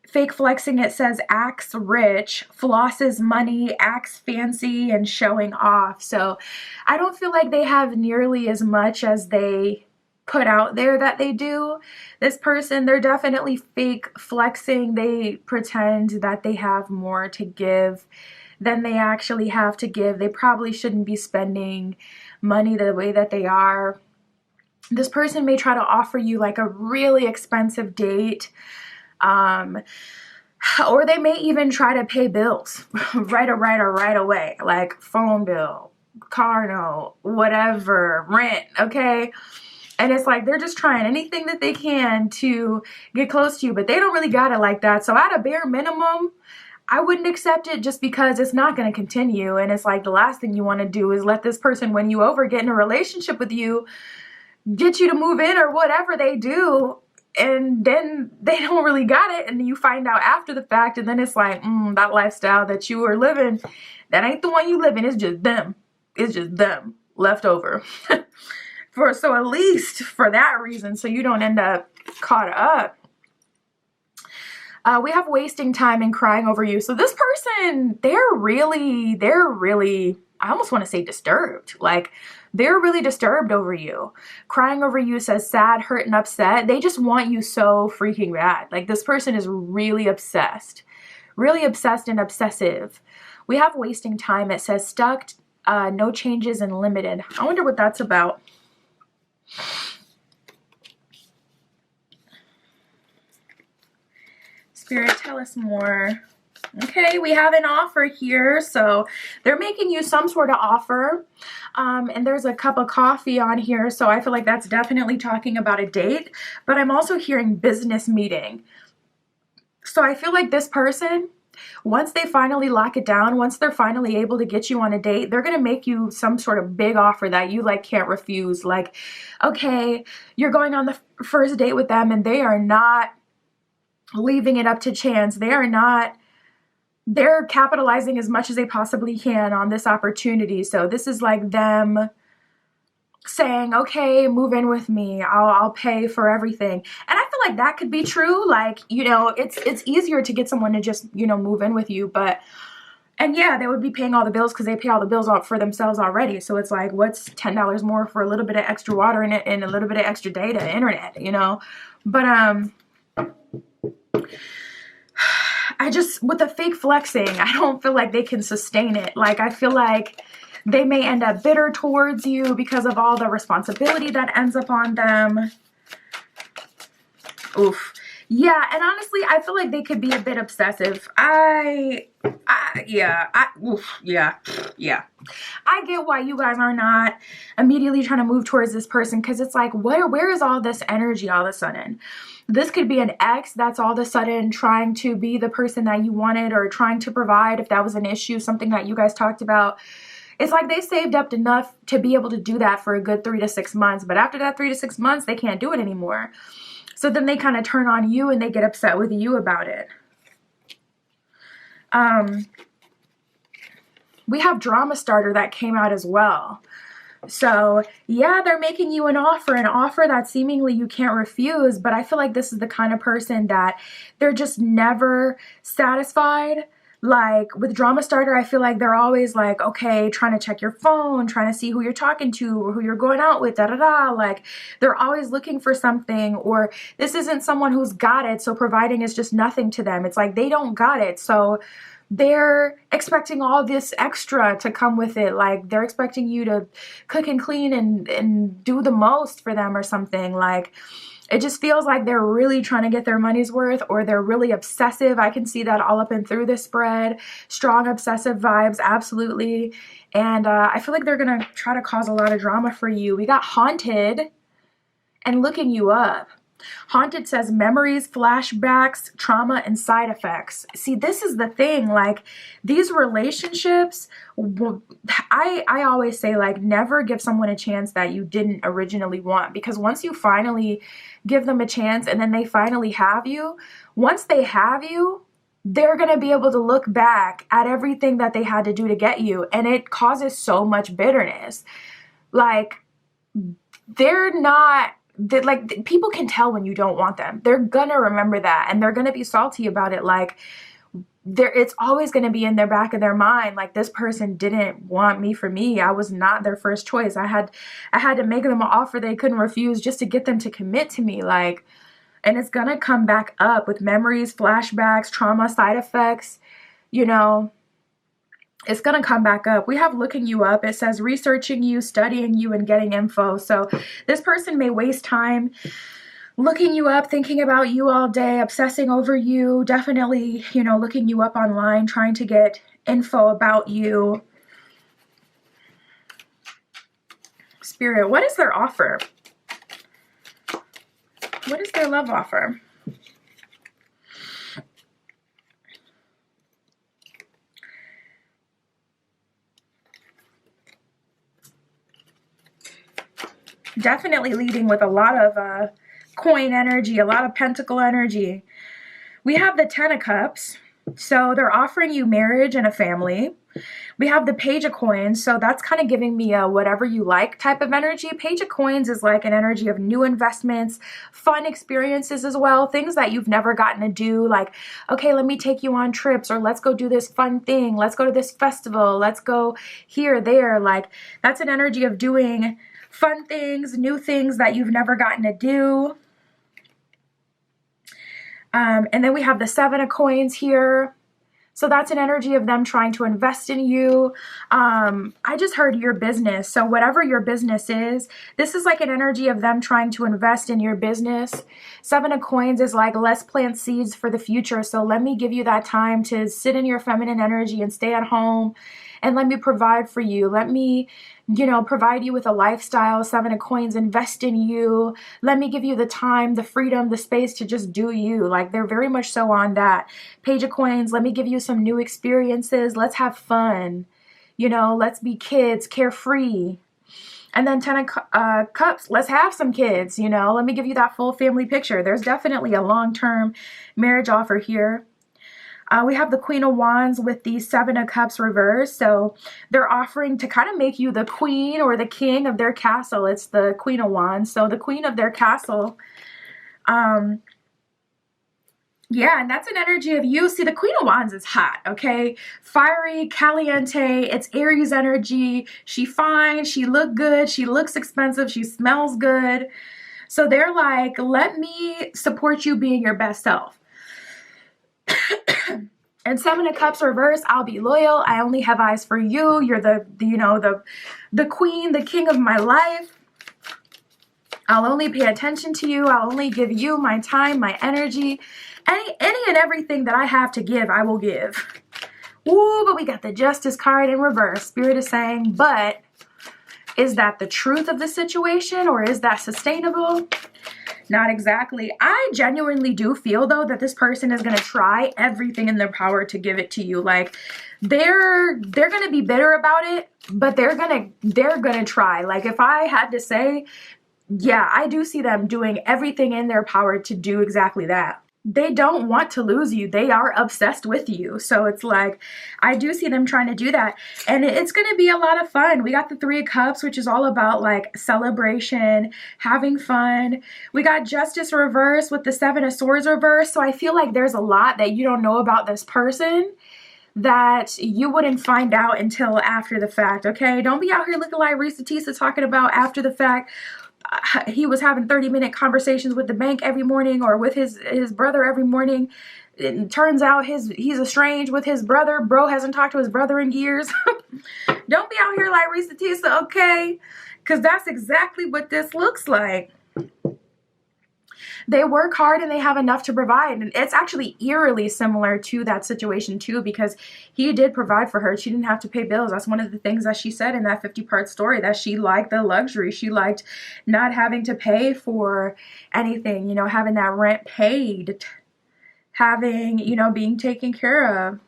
Fake flexing, it says acts rich, flosses money, acts fancy, and showing off. So I don't feel like they have nearly as much as they put out there that they do. This person, they're definitely fake flexing. They pretend that they have more to give than they actually have to give. They probably shouldn't be spending money the way that they are. This person may try to offer you like a really expensive date, or they may even try to pay bills right away, like phone bill, car note, whatever, rent, okay? And it's like they're just trying anything that they can to get close to you, but they don't really got it like that. So at a bare minimum, I wouldn't accept it just because it's not going to continue. And it's like the last thing you want to do is let this person win you over, get in a relationship with you, get you to move in or whatever they do. And then they don't really got it. And you find out after the fact. And then it's like, that lifestyle that you were living, that ain't the one you live in. It's just them. It's just them left over. So at least for that reason, so you don't end up caught up. We have wasting time and crying over you. So this person, they're really, I almost want to say disturbed. Like, they're really disturbed over you. Crying over you says sad, hurt, and upset. They just want you so freaking bad. Like, this person is really obsessed and obsessive. We have wasting time. It says stuck, no changes, and limited. I wonder what that's about. Spirit, tell us more. Okay, we have an offer here. So they're making you some sort of offer. And there's a cup of coffee on here. So I feel like that's definitely talking about a date. But I'm also hearing business meeting. So I feel like this person, once they finally lock it down, once they're finally able to get you on a date, they're going to make you some sort of big offer that you like can't refuse. Like, okay, you're going on the first date with them and they are not leaving it up to chance. They're capitalizing as much as they possibly can on this opportunity. So this is like them saying, okay, move in with me. I'll pay for everything. And I feel like that could be true. Like, you know, it's easier to get someone to just, you know, move in with you. And yeah, they would be paying all the bills because they pay all the bills out for themselves already. So it's like, what's $10 more for a little bit of extra water in it and a little bit of extra data, internet, you know? But, I just, with the fake flexing, I don't feel like they can sustain it. Like, I feel like they may end up bitter towards you because of all the responsibility that ends up on them. Oof. Yeah, and honestly, I feel like they could be a bit obsessive. Yeah. I get why you guys are not immediately trying to move towards this person, because it's like, where is all this energy all of a sudden? This could be an ex that's all of a sudden trying to be the person that you wanted, or trying to provide if that was an issue, something that you guys talked about. It's like they saved up enough to be able to do that for a good 3 to 6 months. But after that 3 to 6 months, they can't do it anymore. So then they kind of turn on you and they get upset with you about it. We have drama starter that came out as well. So yeah, they're making you an offer that seemingly you can't refuse. But I feel like this is the kind of person that they're just never satisfied. Like with drama starter, I feel like they're always like, okay, trying to check your phone, trying to see who you're talking to or who you're going out with, da da da. Like they're always looking for something, or this isn't someone who's got it, so providing is just nothing to them. It's like they don't got it, so they're expecting all this extra to come with it. Like they're expecting you to cook and clean and do the most for them or something. Like it just feels like they're really trying to get their money's worth, or they're really obsessive. I can see that all up and through this spread. Strong obsessive vibes, absolutely. And I feel like they're going to try to cause a lot of drama for you. We got haunted and looking you up. Haunted says memories, flashbacks, trauma, and side effects. See, this is the thing. Like these relationships, I always say, like, never give someone a chance that you didn't originally want, because once you finally give them a chance and then they finally have you, once they have you, they're going to be able to look back at everything that they had to do to get you, and it causes so much bitterness. Like they're not that, like, people can tell when you don't want them. They're gonna remember that, and they're gonna be salty about it. Like it's always gonna be in their back of their mind, like, this person didn't want me for me. I was not their first choice. I had to make them an offer they couldn't refuse just to get them to commit to me. Like, and it's gonna come back up with memories, flashbacks, trauma, side effects, you know. It's going to come back up. We have looking you up. It says researching you, studying you, and getting info. So this person may waste time looking you up, thinking about you all day, obsessing over you, definitely, you know, looking you up online, trying to get info about you. Spirit, what is their offer? What is their love offer? Definitely leading with a lot of coin energy, a lot of pentacle energy. We have the 10 of Cups, so they're offering you marriage and a family. We have the Page of Coins, so that's kind of giving me a whatever you like type of energy. Page of Coins is like an energy of new investments, fun experiences as well, things that you've never gotten to do, like, okay, let me take you on trips, or let's go do this fun thing, let's go to this festival, let's go here, there. Like, that's an energy of doing fun things, new things that you've never gotten to do. And then we have the 7 of Coins here. So that's an energy of them trying to invest in you. I just heard your business. So whatever your business is, this is like an energy of them trying to invest in your business. 7 of Coins is like, let's plant seeds for the future. So let me give you that time to sit in your feminine energy and stay at home, and let me provide for you. Let me, you know, provide you with a lifestyle. 7 of Coins, invest in you. Let me give you the time, the freedom, the space to just do you. Like, they're very much so on that. Page of Coins, let me give you some new experiences. Let's have fun. You know, let's be kids, carefree. And then 10 of Cups, let's have some kids, you know. Let me give you that full family picture. There's definitely a long-term marriage offer here. We have the Queen of Wands with the 7 of Cups reversed. So they're offering to kind of make you the queen or the king of their castle. It's the Queen of Wands. So the queen of their castle. Yeah, and that's an energy of you. See, the Queen of Wands is hot, okay? Fiery, caliente. It's Aries energy. She fine. She look good. She looks expensive. She smells good. So they're like, let me support you being your best self. And 7 of Cups reverse, I'll be loyal. I only have eyes for you. You're the queen, the king of my life. I'll only pay attention to you. I'll only give you my time, my energy. Any and everything that I have to give, I will give. Ooh, but we got the Justice card in reverse. Spirit is saying, but is that the truth of the situation, or is that sustainable? Not exactly. I genuinely do feel though that this person is going to try everything in their power to give it to you. Like they're going to be bitter about it, but they're going to try. Like if I had to say, yeah, I do see them doing everything in their power to do exactly that. They don't want to lose you. They are obsessed with you. So it's like, I do see them trying to do that. And it's going to be a lot of fun. We got the 3 of Cups, which is all about like celebration, having fun. We got Justice reverse with the 7 of Swords reverse. So I feel like there's a lot that you don't know about this person that you wouldn't find out until after the fact, okay? Don't be out here looking like Reese Tisa talking about after the fact. He was having 30-minute conversations with the bank every morning, or with his brother every morning. It turns out he's estranged with his brother. Bro hasn't talked to his brother in years. Don't be out here like Reese Tisa, okay? Because that's exactly what this looks like. They work hard and they have enough to provide. And it's actually eerily similar to that situation too, because he did provide for her. She didn't have to pay bills. That's one of the things that she said in that 50-part story, that she liked the luxury. She liked not having to pay for anything, you know, having that rent paid, having, you know, being taken care of.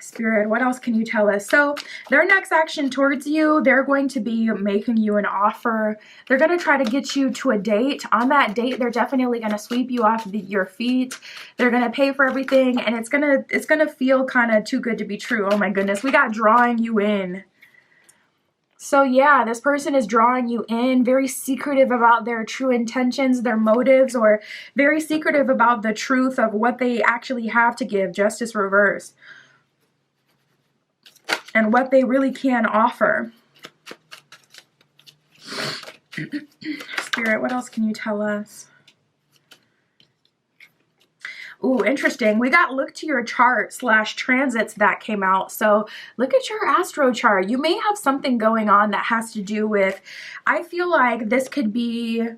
Spirit, what else can you tell us? So their next action towards you, they're going to be making you an offer. They're going to try to get you to a date. On that date, they're definitely going to sweep you off your feet. They're going to pay for everything, and it's going to feel kind of too good to be true. Oh my goodness, we got drawing you in. So yeah, this person is drawing you in, very secretive about their true intentions, their motives, or very secretive about the truth of what they actually have to give. Justice reverse. And what they really can offer. Spirit, what else can you tell us? Ooh, interesting. We got look to your chart / transits that came out. So look at your astro chart. You may have something going on that has to do with, I feel like this could be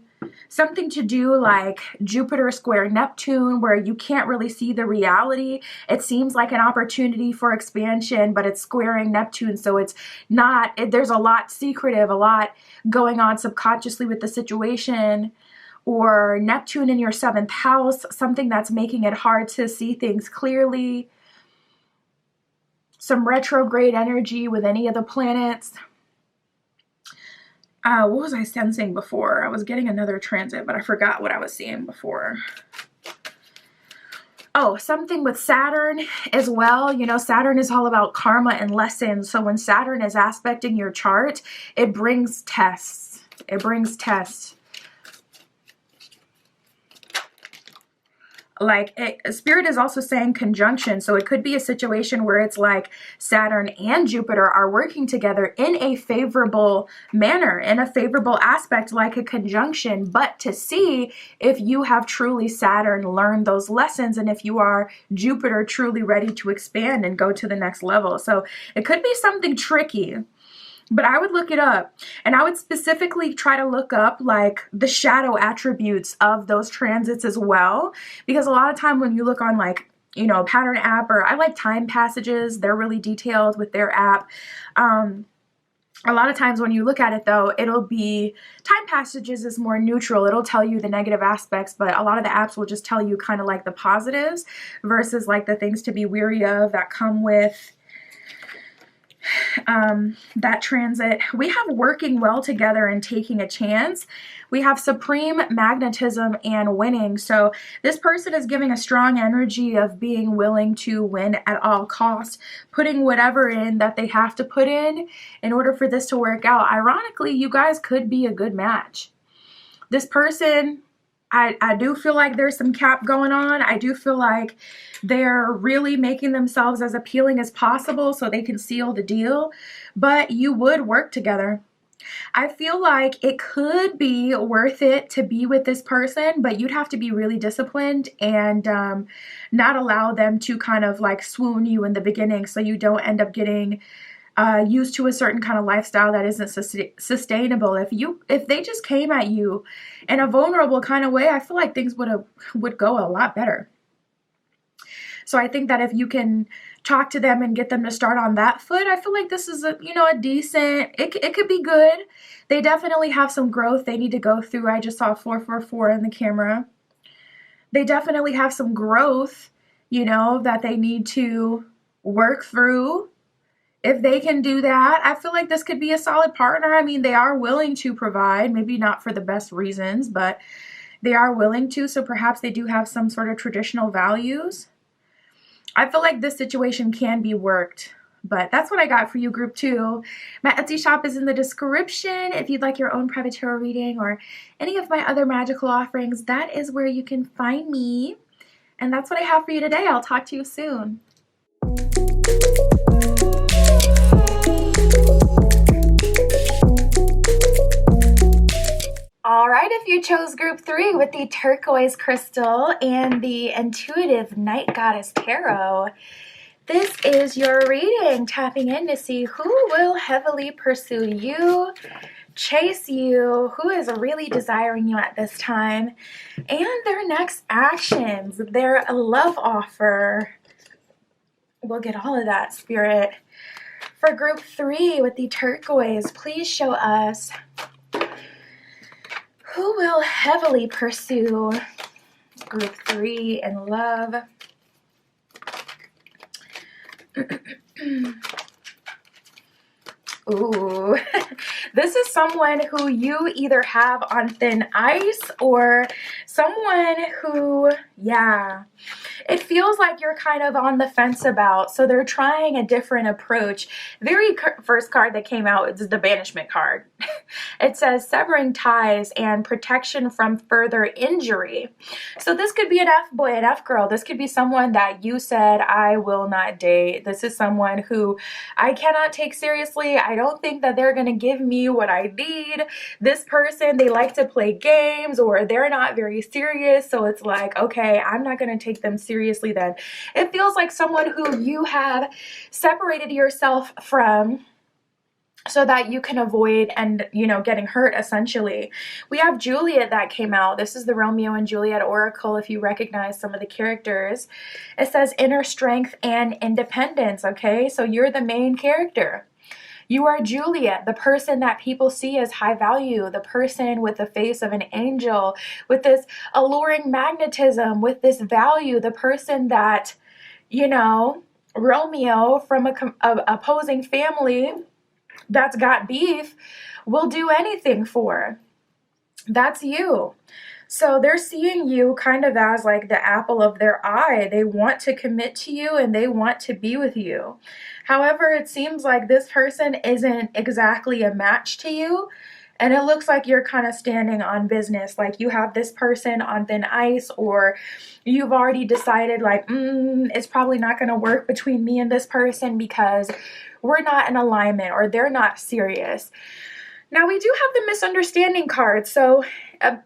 something to do like Jupiter square Neptune, where you can't really see the reality. It seems like an opportunity for expansion, but it's squaring Neptune. So it's not, there's a lot secretive, a lot going on subconsciously with the situation. Or Neptune in your 7th house, something that's making it hard to see things clearly. Some retrograde energy with any of the planets. What was I sensing before? I was getting another transit, but I forgot what I was seeing before. Oh, something with Saturn as well. You know, Saturn is all about karma and lessons. So when Saturn is aspecting your chart, it brings tests. It brings tests. Like Spirit is also saying conjunction. So it could be a situation where it's like Saturn and Jupiter are working together in a favorable manner, in a favorable aspect, like a conjunction, but to see if you have truly Saturn learned those lessons, and if you are Jupiter truly ready to expand and go to the next level. So it could be something tricky. But I would look it up, and I would specifically try to look up like the shadow attributes of those transits as well, because a lot of time when you look on like, you know, Pattern app, or I like Time Passages, they're really detailed with their app. A lot of times when you look at it though, it'll be, Time Passages is more neutral. It'll tell you the negative aspects, but a lot of the apps will just tell you kind of like the positives versus like the things to be weary of that come with that transit. We have working well together and taking a chance. We have supreme magnetism and winning. So this person is giving a strong energy of being willing to win at all costs, putting whatever in that they have to put in order for this to work out. Ironically, you guys could be a good match. This person, I do feel like there's some cap going on. I do feel like they're really making themselves as appealing as possible so they can seal the deal, but you would work together. I feel like it could be worth it to be with this person, but you'd have to be really disciplined and not allow them to kind of like swoon you in the beginning, so you don't end up getting used to a certain kind of lifestyle that isn't sustainable. If they just came at you in a vulnerable kind of way, I feel like things would go a lot better. So I think that if you can talk to them and get them to start on that foot, I feel like this is a decent, it could be good. They definitely have some growth they need to go through. I just saw 444 in the camera. They definitely have some growth, that they need to work through. If they can do that, I feel like this could be a solid partner. I mean, they are willing to provide, maybe not for the best reasons, but they are willing to. So perhaps they do have some sort of traditional values. I feel like this situation can be worked, but that's what I got for you, group 2. My Etsy shop is in the description. If you'd like your own private tarot reading or any of my other magical offerings, that is where you can find me. And that's what I have for you today. I'll talk to you soon. All right, if you chose group 3 with the turquoise crystal and the intuitive night goddess tarot, this is your reading, tapping in to see who will heavily pursue you, chase you, who is really desiring you at this time, and their next actions, their love offer. We'll get all of that, Spirit. For group 3 with the turquoise, please show us who will heavily pursue group 3 in love. Ooh, this is someone who you either have on thin ice or someone who, it feels like you're kind of on the fence about. So they're trying a different approach. Very first card that came out is the banishment card. It says severing ties and protection from further injury. So this could be an F-boy, an F-girl. This could be someone that you said, I will not date. This is someone who I cannot take seriously. I don't think that they're going to give me what I need. This person, they like to play games or they're not very serious. So it's like, okay, I'm not going to take them seriously then. It feels like someone who you have separated yourself from so that you can avoid and, getting hurt, essentially. We have Juliet that came out. This is the Romeo and Juliet Oracle, if you recognize some of the characters. It says inner strength and independence, okay? So you're the main character. You are Juliet, the person that people see as high value, the person with the face of an angel, with this alluring magnetism, with this value, the person that, Romeo from a opposing family that's got beef will do anything for. That's you. So they're seeing you kind of as like the apple of their eye. They want to commit to you and they want to be with you. However, it seems like this person isn't exactly a match to you. And it looks like you're kind of standing on business, like you have this person on thin ice, or you've already decided like, it's probably not going to work between me and this person because we're not in alignment or they're not serious. Now we do have the misunderstanding card. So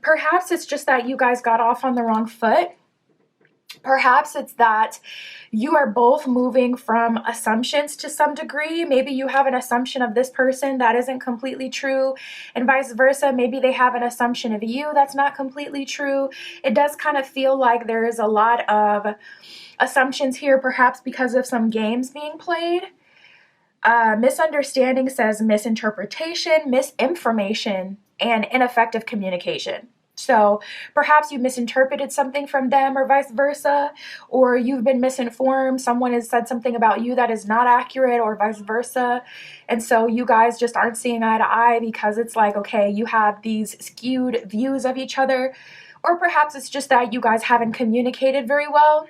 perhaps it's just that you guys got off on the wrong foot. Perhaps it's that you are both moving from assumptions to some degree. Maybe you have an assumption of this person that isn't completely true, and vice versa. Maybe they have an assumption of you that's not completely true. It does kind of feel like there is a lot of assumptions here, perhaps because of some games being played. Misunderstanding says misinterpretation, misinformation, and ineffective communication. So perhaps you misinterpreted something from them or vice versa, or you've been misinformed. Someone has said something about you that is not accurate or vice versa. And so you guys just aren't seeing eye to eye because it's like, okay, you have these skewed views of each other. Or perhaps it's just that you guys haven't communicated very well.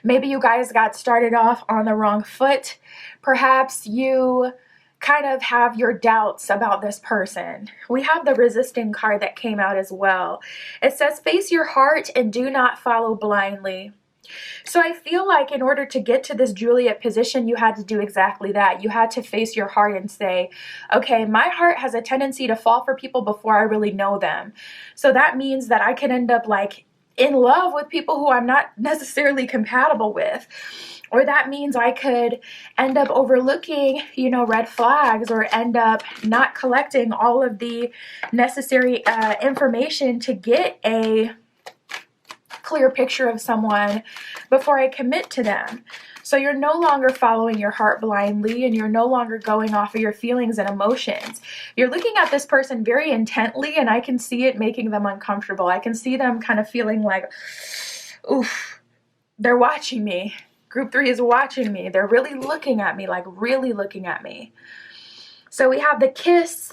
Maybe you guys got started off on the wrong foot. Perhaps you kind of have your doubts about this person. We have the resisting card that came out as well. It says, face your heart and do not follow blindly. So I feel like in order to get to this Juliet position, you had to do exactly that. You had to face your heart and say, okay, my heart has a tendency to fall for people before I really know them. So that means that I can end up like in love with people who I'm not necessarily compatible with. Or that means I could end up overlooking, red flags, or end up not collecting all of the necessary information to get a clear picture of someone before I commit to them. So you're no longer following your heart blindly, and you're no longer going off of your feelings and emotions. You're looking at this person very intently, and I can see it making them uncomfortable. I can see them kind of feeling like, oof, they're watching me. Group 3 is watching me. They're really looking at me, like really looking at me. So we have the kiss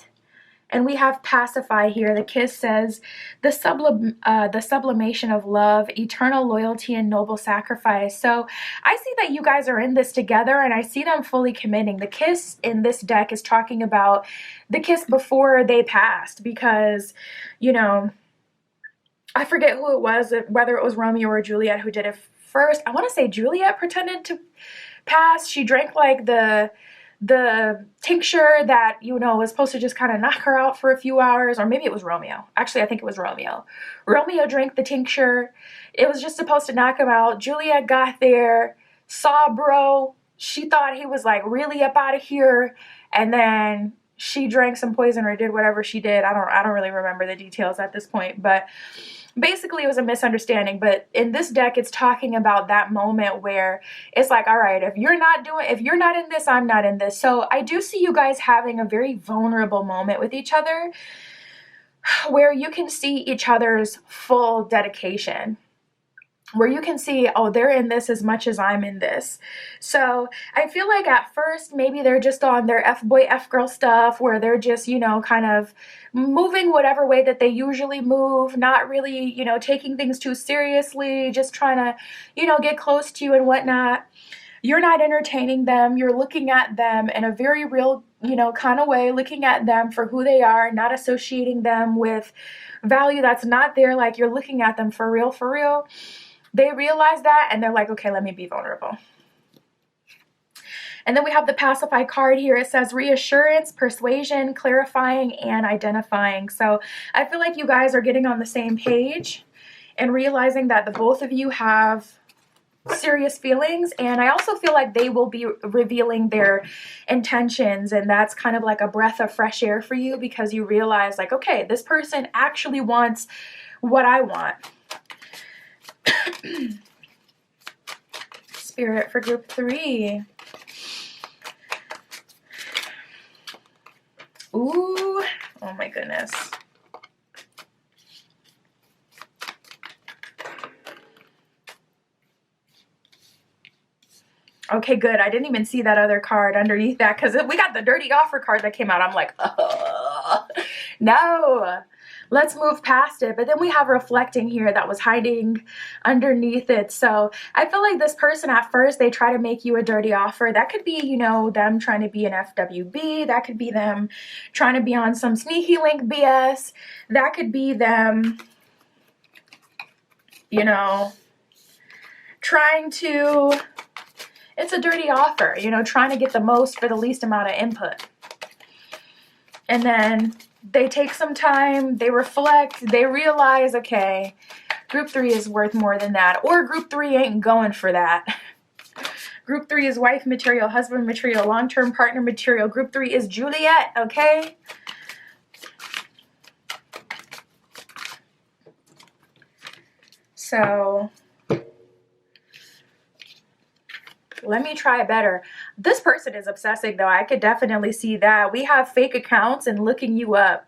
and we have pacify here. The kiss says the sublimation of love, eternal loyalty, and noble sacrifice. So I see that you guys are in this together, and I see them fully committing. The kiss in this deck is talking about the kiss before they passed, because, you know, I forget who it was, whether it was Romeo or Juliet who did it first. I want to say Juliet pretended to pass. She drank like the tincture that, you know, was supposed to just kind of knock her out for a few hours. Or maybe it was Romeo. Actually, I think it was Romeo. Romeo drank the tincture. It was just supposed to knock him out. Juliet got there, saw bro. She thought he was like really up out of here. And then she drank some poison or did whatever she did. I don't really remember the details at this point, but basically it was a misunderstanding. But in this deck, it's talking about that moment where it's like, all right, if you're not in this, I'm not in this. So I do see you guys having a very vulnerable moment with each other where you can see each other's full dedication, where you can see, oh, they're in this as much as I'm in this. So I feel like at first, maybe they're just on their F-boy, F-girl stuff, where they're just, you know, kind of moving whatever way that they usually move, not really, you know, taking things too seriously, just trying to, you know, get close to you and whatnot. You're not entertaining them. You're looking at them in a very real, you know, kind of way, looking at them for who they are, not associating them with value that's not there. Like, you're looking at them for real, for real. They realize that, and they're like, okay, let me be vulnerable. And then we have the pacify card here. It says reassurance, persuasion, clarifying, and identifying. So I feel like you guys are getting on the same page and realizing that the both of you have serious feelings. And I also feel like they will be revealing their intentions, and that's kind of like a breath of fresh air for you, because you realize like, okay, this person actually wants what I want. Spirit for group 3. Ooh, oh my goodness. Okay, good. I didn't even see that other card underneath that, because we got the dirty offer card that came out. I'm like, oh, no. Let's move past it. But then we have reflecting here that was hiding underneath it. So I feel like this person at first, they try to make you a dirty offer. That could be, you know, them trying to be an FWB. That could be them trying to be on some sneaky link BS. That could be them, you know, trying to, it's a dirty offer, you know, trying to get the most for the least amount of input. And then they take some time, they reflect, they realize, okay, group 3 is worth more than that. Or group 3 ain't going for that. Group 3 is wife material, husband material, long-term partner material. Group 3 is Juliet, okay? So let me try better. This person is obsessing, though. I could definitely see that. We have fake accounts and looking you up.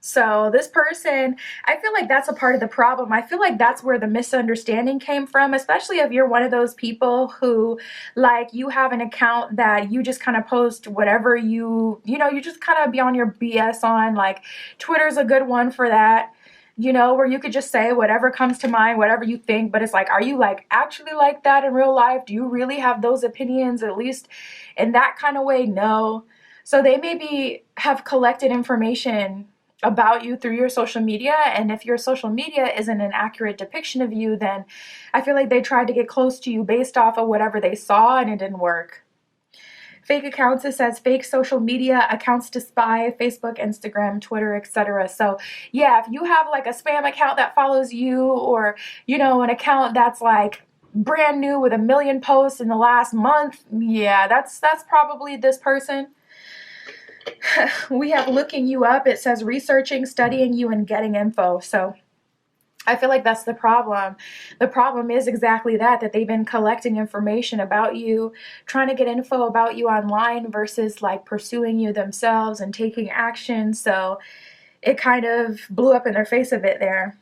So this person, I feel like that's a part of the problem. I feel like that's where the misunderstanding came from, especially if you're one of those people who, like, you have an account that you just kind of post whatever you know, you just kind of be on your BS on. Like, Twitter's a good one for that. You know, where you could just say whatever comes to mind, whatever you think, but it's like, are you like actually like that in real life? Do you really have those opinions, at least in that kind of way? No. So they maybe have collected information about you through your social media, and if your social media isn't an accurate depiction of you, then I feel like they tried to get close to you based off of whatever they saw, and it didn't work. Fake accounts, it says fake social media accounts to spy, Facebook, Instagram, Twitter, etc. So yeah, if you have like a spam account that follows you, or, you know, an account that's like brand new with 1 million posts in the last month, yeah, that's probably this person. We have looking you up. It says researching, studying you, and getting info. So I feel like that's the problem. The problem is exactly that they've been collecting information about you, trying to get info about you online versus like pursuing you themselves and taking action. So it kind of blew up in their face a bit there.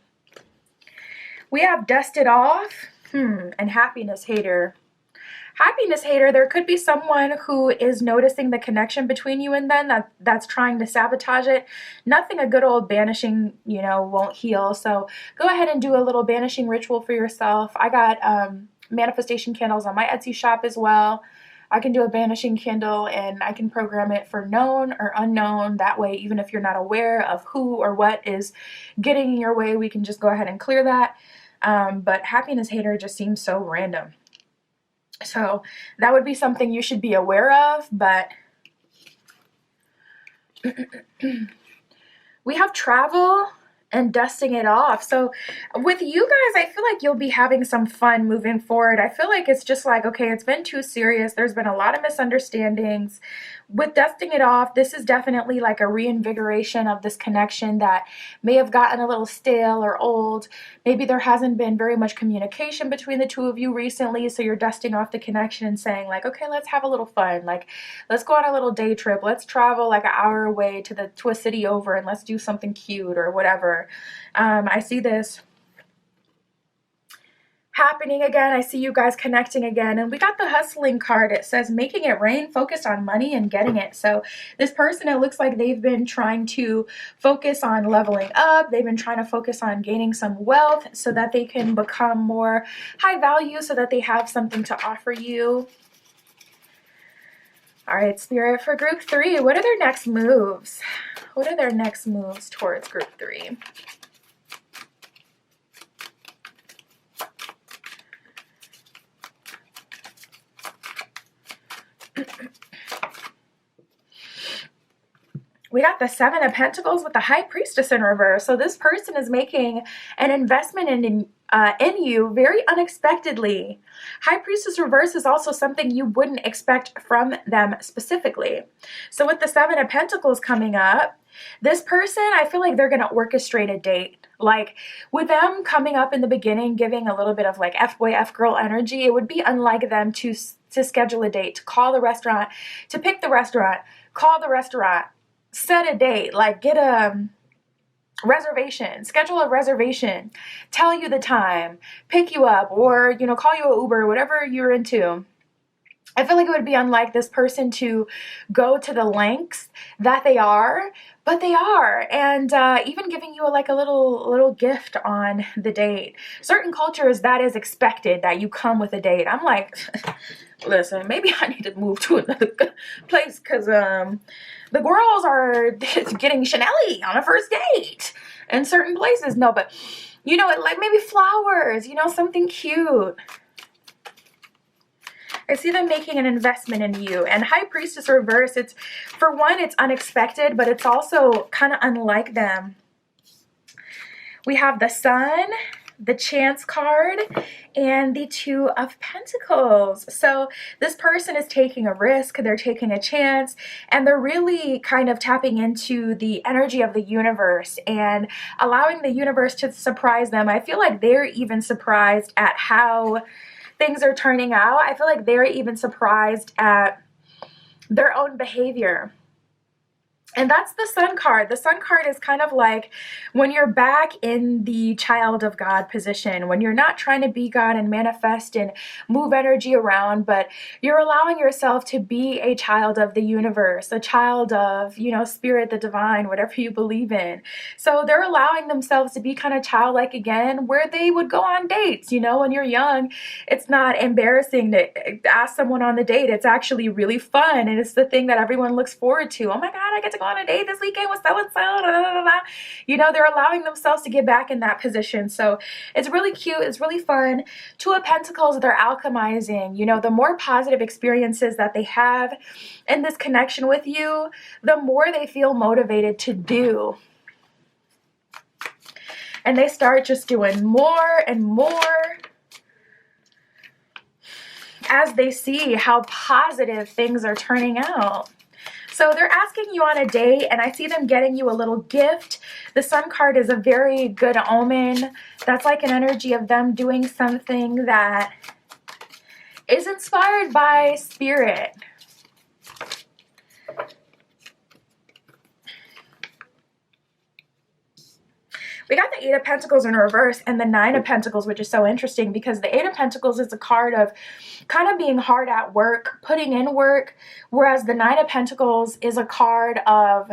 We have dusted off, and happiness hater. Happiness hater, there could be someone who is noticing the connection between you and them that's trying to sabotage it. Nothing a good old banishing, won't heal. So go ahead and do a little banishing ritual for yourself. I got manifestation candles on my Etsy shop as well. I can do a banishing candle and I can program it for known or unknown. That way, even if you're not aware of who or what is getting in your way, we can just go ahead and clear that. But happiness hater just seems so random. So that would be something you should be aware of, but we have travel and dusting it off. So with you guys, I feel like you'll be having some fun moving forward. I feel like it's just like, okay, it's been too serious. There's been a lot of misunderstandings. With dusting it off, this is definitely like a reinvigoration of this connection that may have gotten a little stale or old. Maybe there hasn't been very much communication between the two of you recently, so you're dusting off the connection and saying like, okay, let's have a little fun. Like, let's go on a little day trip. Let's travel like an hour away to a city over and let's do something cute or whatever. I see this happening again. I see you guys connecting again. And we got the hustling card. It says making it rain, focused on money and getting it. So this person, it looks like they've been trying to focus on leveling up. They've been trying to focus on gaining some wealth so that they can become more high value, so that they have something to offer you. All right, Spirit, for group 3, what are their next moves? What are their next moves towards group 3? We got the 7 of Pentacles with the High Priestess in reverse. So this person is making an investment in you very unexpectedly. High Priestess reverse is also something you wouldn't expect from them specifically. So with the 7 of Pentacles coming up, this person, I feel like they're going to orchestrate a date. Like with them coming up in the beginning, giving a little bit of like F-boy, F-girl energy, it would be unlike them to schedule a date, to call the restaurant, to pick the restaurant, call the restaurant, set a date, like get a reservation, schedule a reservation, tell you the time, pick you up, or, call you an Uber, whatever you're into. I feel like it would be unlike this person to go to the lengths that they are, but they are, and even giving you a little gift on the date. Certain cultures, that is expected, that you come with a date. I'm like, listen, maybe I need to move to another place because the girls are getting Chanel-y on a first date in certain places. No, but like maybe flowers, something cute. I see them making an investment in you. And High Priestess reverse, it's, for one, it's unexpected, but it's also kind of unlike them. We have the Sun, the Chance card, and the 2 of Pentacles. So this person is taking a risk, they're taking a chance, and they're really kind of tapping into the energy of the universe and allowing the universe to surprise them. I feel like they're even surprised at how things are turning out. I feel like they're even surprised at their own behavior. And that's the Sun card. The Sun card is kind of like when you're back in the child of God position, when you're not trying to be God and manifest and move energy around, but you're allowing yourself to be a child of the universe, a child of, spirit, the divine, whatever you believe in. So they're allowing themselves to be kind of childlike again, where they would go on dates. When you're young, it's not embarrassing to ask someone on the date. It's actually really fun, and it's the thing that everyone looks forward to. Oh my God, I get to go on a date this weekend with so-and-so. They're allowing themselves to get back in that position. So it's really cute. It's really fun. 2 of Pentacles, they're alchemizing. The more positive experiences that they have in this connection with you, the more they feel motivated to do. And they start just doing more and more as they see how positive things are turning out. So they're asking you on a date, and I see them getting you a little gift. The Sun card is a very good omen. That's like an energy of them doing something that is inspired by spirit. We got the Eight of Pentacles in reverse and the Nine of Pentacles, which is so interesting because the Eight of Pentacles is a card of kind of being hard at work, putting in work, whereas the Nine of Pentacles is a card of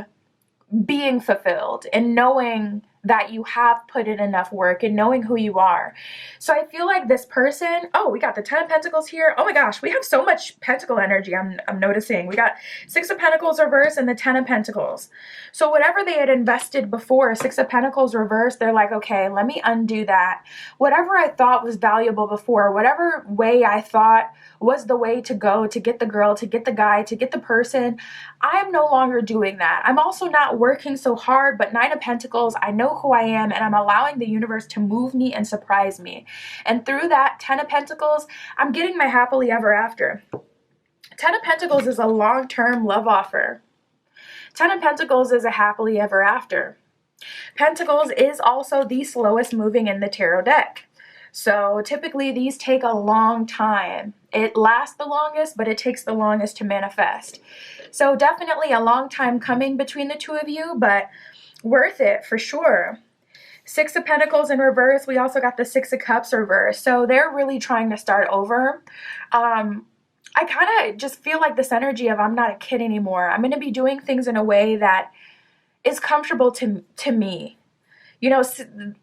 being fulfilled and knowing that you have put in enough work and knowing who you are. So I feel like this person, oh, we got the 10 of Pentacles here. Oh my gosh, we have so much Pentacle energy, I'm noticing. We got 6 of Pentacles reverse and the 10 of Pentacles. So whatever they had invested before, 6 of Pentacles reverse, they're like, okay, let me undo that. Whatever I thought was valuable before, whatever way I thought was the way to go to get the girl, to get the guy, to get the person, I am no longer doing that. I'm also not working so hard, but 9 of Pentacles, I know who I am, and I'm allowing the universe to move me and surprise me. And through that 10 of Pentacles, I'm getting my happily ever after. 10 of Pentacles is a long-term love offer. 10 of Pentacles is a happily ever after. Pentacles is also the slowest moving in the tarot deck. So typically these take a long time. It lasts the longest, but it takes the longest to manifest. So definitely a long time coming between the two of you, but worth it for sure. 6 of Pentacles in reverse. We also got the 6 of Cups reverse. So they're really trying to start over. I kind of just feel like this energy of I'm not a kid anymore. I'm going to be doing things in a way that is comfortable to me. You know,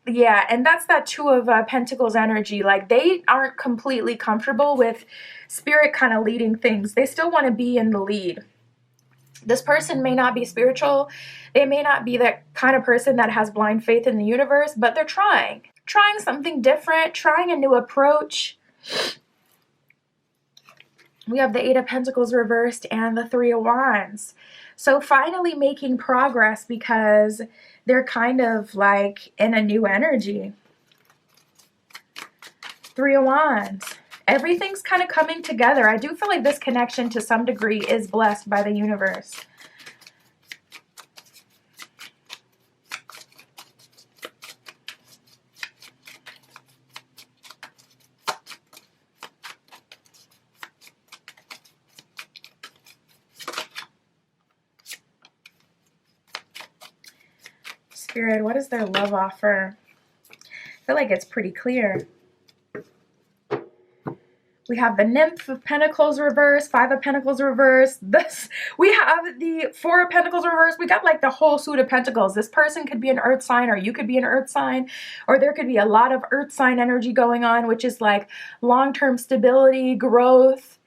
yeah, and that's that 2 of Pentacles energy. Like, they aren't completely comfortable with spirit kind of leading things. They still want to be in the lead. This person may not be spiritual. They may not be the kind of person that has blind faith in the universe, but they're trying something different, trying a new approach. We have the 8 of Pentacles reversed and the 3 of Wands. So finally making progress because they're kind of like in a new energy. 3 of Wands. Everything's kind of coming together. I do feel like this connection to some degree is blessed by the universe. Spirit, what is their love offer? I feel like it's pretty clear. We have the Nymph of Pentacles reverse, 5 of Pentacles reverse. We have the 4 of Pentacles reverse. We got like the whole suit of Pentacles. This person could be an earth sign, or you could be an earth sign, or there could be a lot of earth sign energy going on, which is like long-term stability, growth.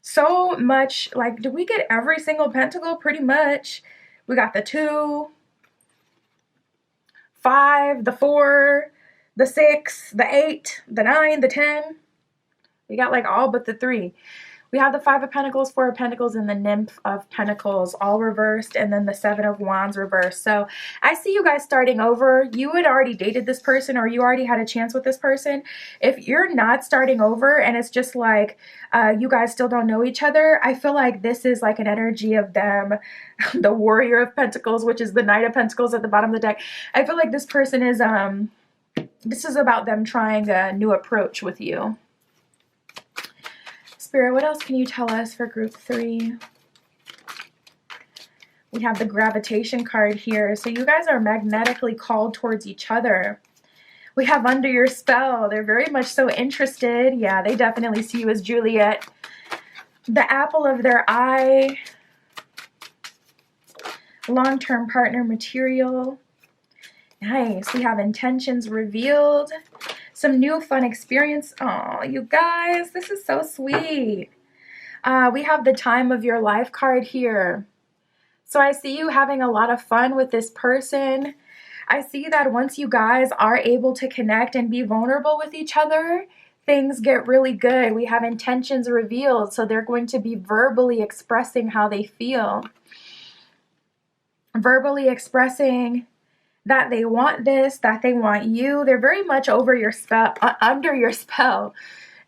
So much, like, do we get every single pentacle? Pretty much. We got the 2, 5, the 4, the 6, the 8, the 9, the 10. We got like all but the 3. We have the 5 of Pentacles, 4 of Pentacles, and the Nymph of Pentacles all reversed, and then the 7 of Wands reversed. So I see you guys starting over. You had already dated this person, or you already had a chance with this person. If you're not starting over and it's just like you guys still don't know each other, I feel like this is like an energy of them, the Warrior of Pentacles, which is the Knight of Pentacles at the bottom of the deck. I feel like this person is, this is about them trying a new approach with you. Spirit, what else can you tell us for group 3? We have the gravitation card here. So you guys are magnetically called towards each other. We have under your spell. They're very much so interested. Yeah, they definitely see you as Juliet. The apple of their eye. Long-term partner material. Nice. We have intentions revealed. Some new fun experience. Oh, you guys, this is so sweet. We have the time of your life card here. So I see you having a lot of fun with this person. I see that once you guys are able to connect and be vulnerable with each other, things get really good. We have intentions revealed, so they're going to be verbally expressing how they feel. Verbally expressing that they want this, that they want you. They're very much over your spell, under your spell.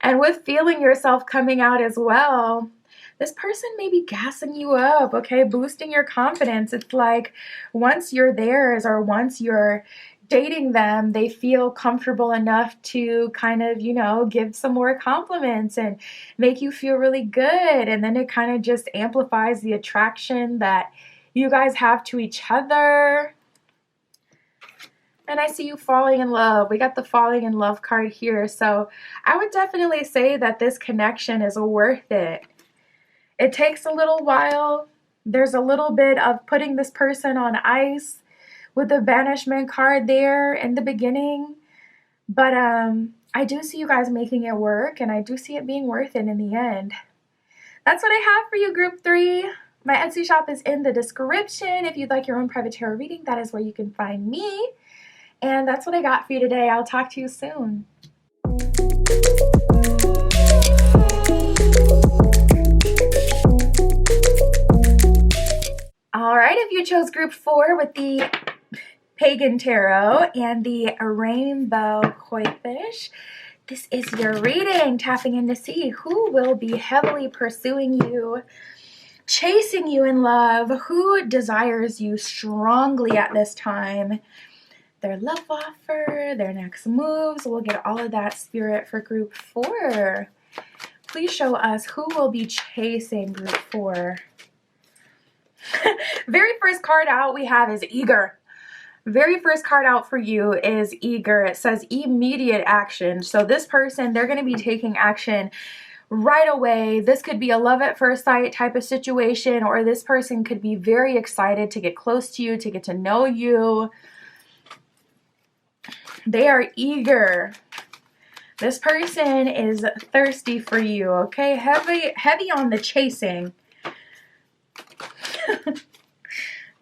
And with feeling yourself coming out as well, This person may be gassing you up, okay, boosting your confidence. It's like once you're theirs or once you're dating them, they feel comfortable enough to kind of, give some more compliments and make you feel really good. And then it kind of just amplifies the attraction that you guys have to each other. And I see you falling in love. We got the falling in love card here. So I would definitely say that this connection is worth it. It takes a little while. There's a little bit of putting this person on ice with the banishment card there in the beginning. But I do see you guys making it work, and I do see it being worth it in the end. That's what I have for you, Group 3. My Etsy shop is in the description. If you'd like your own private tarot reading, that is where you can find me. And that's what I got for you today. I'll talk to you soon. All right, if you chose Group 4 with the Pagan Tarot and the Rainbow Koi Fish, this is your reading, tapping in to see who will be heavily pursuing you, chasing you in love, who desires you strongly at this time, their love offer, their next moves. We'll get all of that, Spirit, for Group 4. Please show us who will be chasing Group 4. Very first card out we have is eager. Very first card out for you is eager. It says immediate action. So this person, they're going to be taking action right away. This could be a love at first sight type of situation, or this person could be very excited to get close to you, to get to know you. They are eager. This person is thirsty for you, okay? Heavy on the chasing.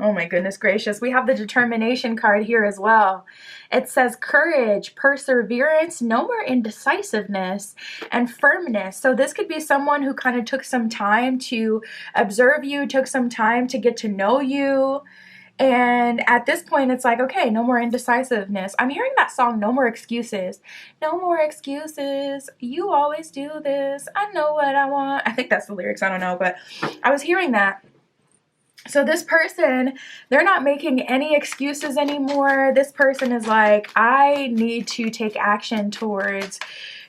Oh my goodness gracious. We have the determination card here as well. It says courage, perseverance, no more indecisiveness, and firmness. So this could be someone who kind of took some time to observe you, took some time to get to know you. And at this point, it's like, okay, no more indecisiveness. I'm hearing that song, No More Excuses. No more excuses. You always do this. I know what I want. I think that's the lyrics. I don't know, but I was hearing that. So this person, they're not making any excuses anymore. This person is like, I need to take action towards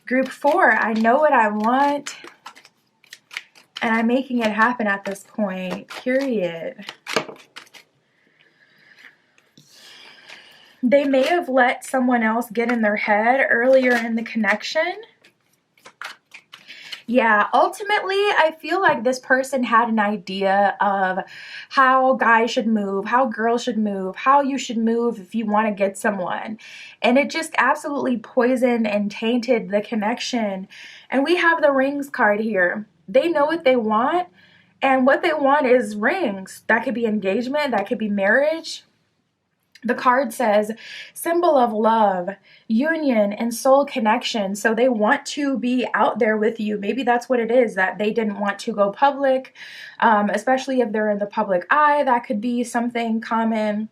Group 4. I know what I want, and I'm making it happen at this point, period. They may have let someone else get in their head earlier in the connection. Yeah, ultimately, I feel like this person had an idea of how guys should move, how girls should move, how you should move if you want to get someone. And it just absolutely poisoned and tainted the connection. And we have the rings card here. They know what they want, and what they want is rings. That could be engagement, that could be marriage. The card says symbol of love, union, and soul connection. So they want to be out there with you. Maybe that's what it is, that they didn't want to go public, especially if they're in the public eye. That could be something common.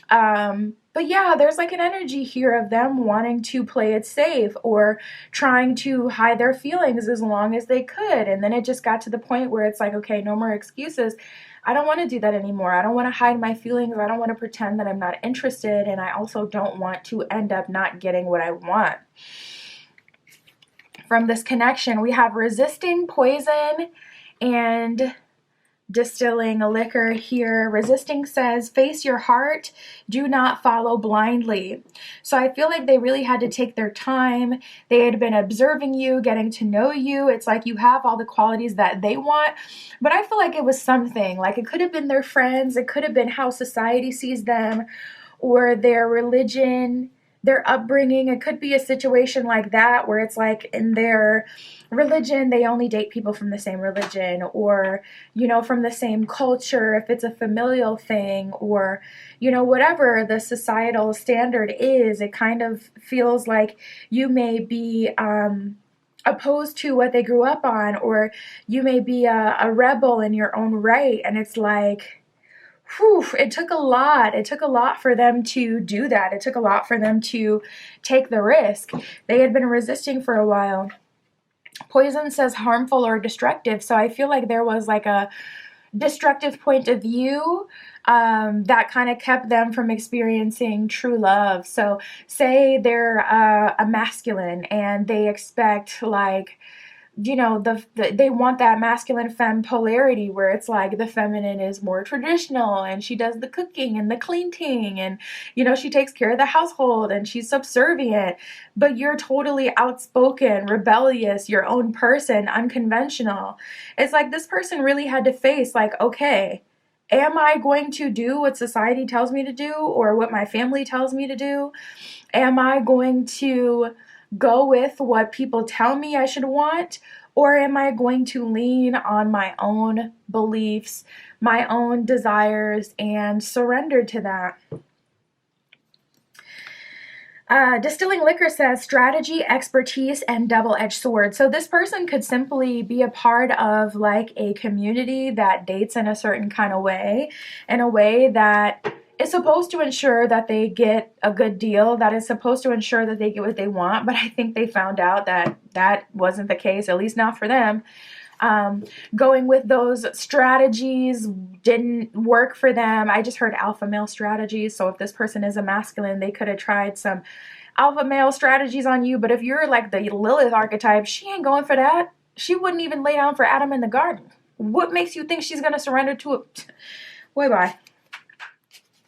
But yeah, there's like an energy here of them wanting to play it safe or trying to hide their feelings as long as they could. And then it just got to the point where it's like, okay, no more excuses. I don't want to do that anymore. I don't want to hide my feelings. I don't want to pretend that I'm not interested. And I also don't want to end up not getting what I want. From this connection, we have resisting poison and distilling a liquor here. Resisting says, face your heart, do not follow blindly. So I feel like they really had to take their time. They had been observing you, getting to know you. It's like you have all the qualities that they want, but I feel like it was something. Like it could have been their friends, it could have been how society sees them, or their religion, their upbringing. It could be a situation like that where it's like in their religion, they only date people from the same religion, or, from the same culture, if it's a familial thing, or, whatever the societal standard is. It kind of feels like you may be opposed to what they grew up on, or you may be a rebel in your own right. And it's like, whew, it took a lot. It took a lot for them to do that. It took a lot for them to take the risk. They had been resisting for a while. Poison says harmful or destructive. So I feel like there was like a destructive point of view that kind of kept them from experiencing true love. So say they're a masculine and they expect like, you know, they want that masculine femme polarity where it's like the feminine is more traditional and she does the cooking and the cleaning and, you know, she takes care of the household and she's subservient, but you're totally outspoken, rebellious, your own person, unconventional. It's like this person really had to face like, okay, am I going to do what society tells me to do or what my family tells me to do? Am I going to go with what people tell me I should want? Or am I going to lean on my own beliefs, my own desires, and surrender to that? Distilling liquor says strategy, expertise, and double-edged sword. So this person could simply be a part of like a community that dates in a certain kind of way, in a way that is supposed to ensure that they get a good deal, that is supposed to ensure that they get what they want. But I think they found out that that wasn't the case, at least not for them. Going with those strategies didn't work for them. I just heard alpha male strategies. So if this person is a masculine, they could have tried some alpha male strategies on you. But if you're like the Lilith archetype, she ain't going for that. She wouldn't even lay down for Adam in the garden. What makes you think she's going to surrender to it? Bye.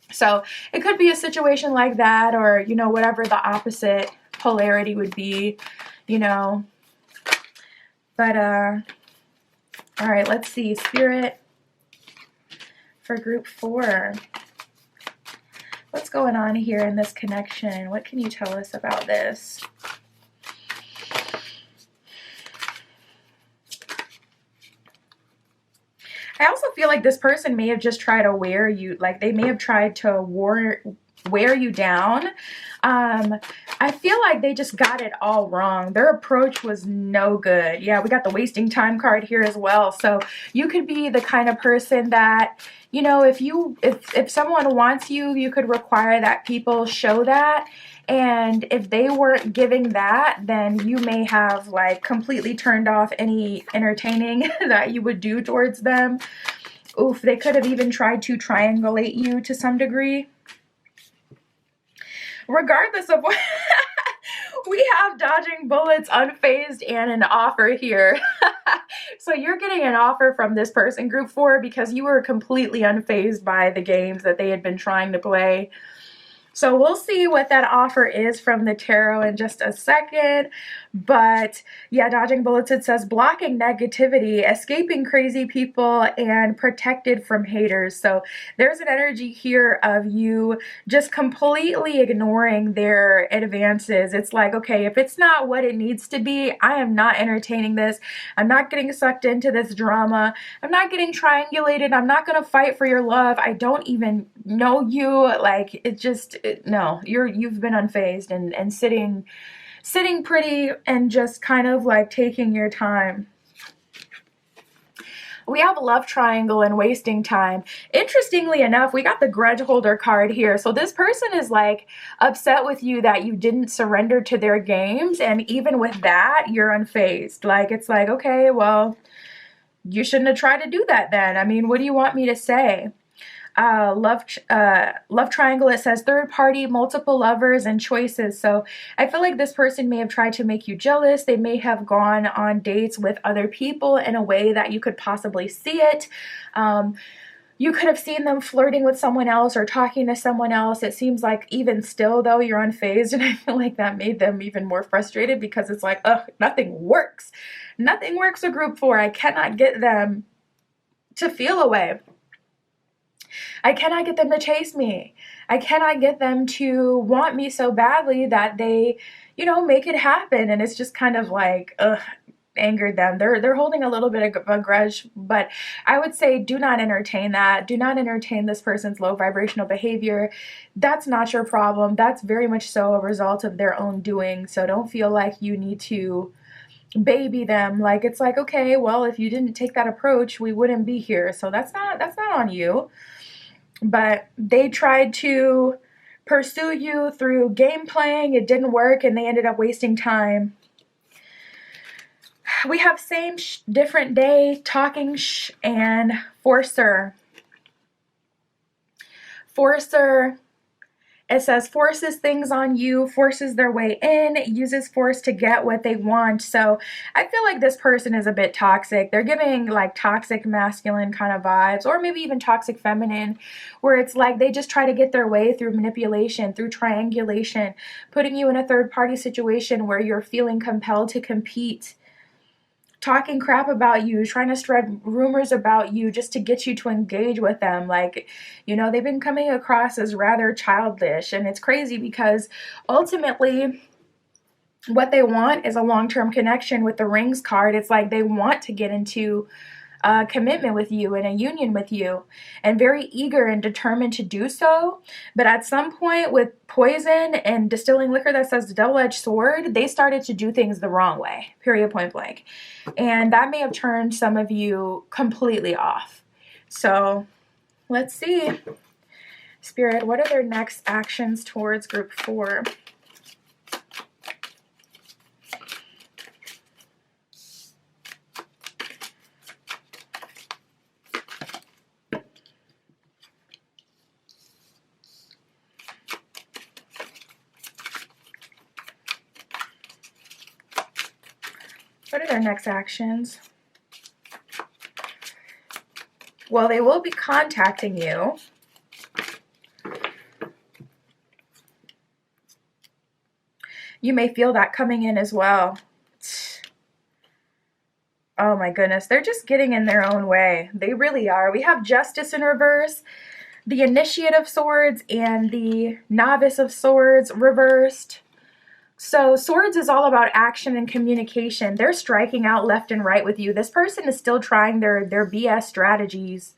So it could be a situation like that, or, you know, whatever the opposite polarity would be, you know. But, all right, let's see. Spirit for group 4. What's going on here in this connection? What can you tell us about this? I also feel like this person may have just tried to wear you, like they may have tried to wear you down. I feel like they just got it all wrong. Their approach was no good. Yeah, we got the wasting time card here as well. So you could be the kind of person that, you know, if someone wants you, you could require that people show that. And if they weren't giving that, then you may have like completely turned off any entertaining that you would do towards them. Oof, they could have even tried to triangulate you to some degree. Regardless of what, we have dodging bullets, unfazed, and an offer here. So you're getting an offer from this person, group 4, because you were completely unfazed by the games that they had been trying to play. So we'll see what that offer is from the tarot in just a second. But yeah, dodging bullets, it says blocking negativity, escaping crazy people, and protected from haters. So there's an energy here of you just completely ignoring their advances. It's like, okay, if it's not what it needs to be, I am not entertaining this. I'm not getting sucked into this drama. I'm not getting triangulated. I'm not going to fight for your love. I don't even know you. Like, it just, no, you've been unfazed and sitting pretty and just kind of like taking your time. We have a love triangle and wasting time. Interestingly enough, we got the grudge holder card here. So this person is like upset with you that you didn't surrender to their games. And even with that, you're unfazed. Like, it's like, okay, well, you shouldn't have tried to do that then. I mean, what do you want me to say? Love triangle, it says third party, multiple lovers, and choices. So I feel like this person may have tried to make you jealous. They may have gone on dates with other people in a way that you could possibly see it. You could have seen them flirting with someone else or talking to someone else. It seems like even still, though, you're unfazed. And I feel like that made them even more frustrated because it's like, ugh, nothing works. Nothing works with group 4. I cannot get them to feel a way. I cannot get them to chase me. I cannot get them to want me so badly that they, you know, make it happen. And it's just kind of like, ugh, angered them. They're holding a little bit of a grudge, but I would say do not entertain that. Do not entertain this person's low vibrational behavior. That's not your problem. That's very much so a result of their own doing. So don't feel like you need to baby them. Like, it's like, okay, well, if you didn't take that approach, we wouldn't be here. So that's not on you. But they tried to pursue you through game playing. It didn't work, and they ended up wasting time. We have same different day, talking and forcer. Forcer, it says forces things on you, forces their way in, uses force to get what they want. So I feel like this person is a bit toxic. They're giving like toxic masculine kind of vibes, or maybe even toxic feminine, where it's like they just try to get their way through manipulation, through triangulation, putting you in a third party situation where you're feeling compelled to compete, talking crap about you, trying to spread rumors about you just to get you to engage with them. Like, you know, they've been coming across as rather childish. And it's crazy because ultimately what they want is a long-term connection with the rings card. It's like they want to get into a commitment with you and a union with you, and very eager and determined to do so. But at some point, with poison and distilling liquor that says the double-edged sword, they started to do things the wrong way, period, point blank. And that may have turned some of you completely off. So let's see. Spirit, what are their next actions towards group 4? What are their next actions? Well, they will be contacting you. You may feel that coming in as well. Oh my goodness, they're just getting in their own way. They really are. We have Justice in reverse, the Initiate of Swords, and the Novice of Swords reversed. So Swords is all about action and communication. They're striking out left and right with you. This person is still trying their BS strategies,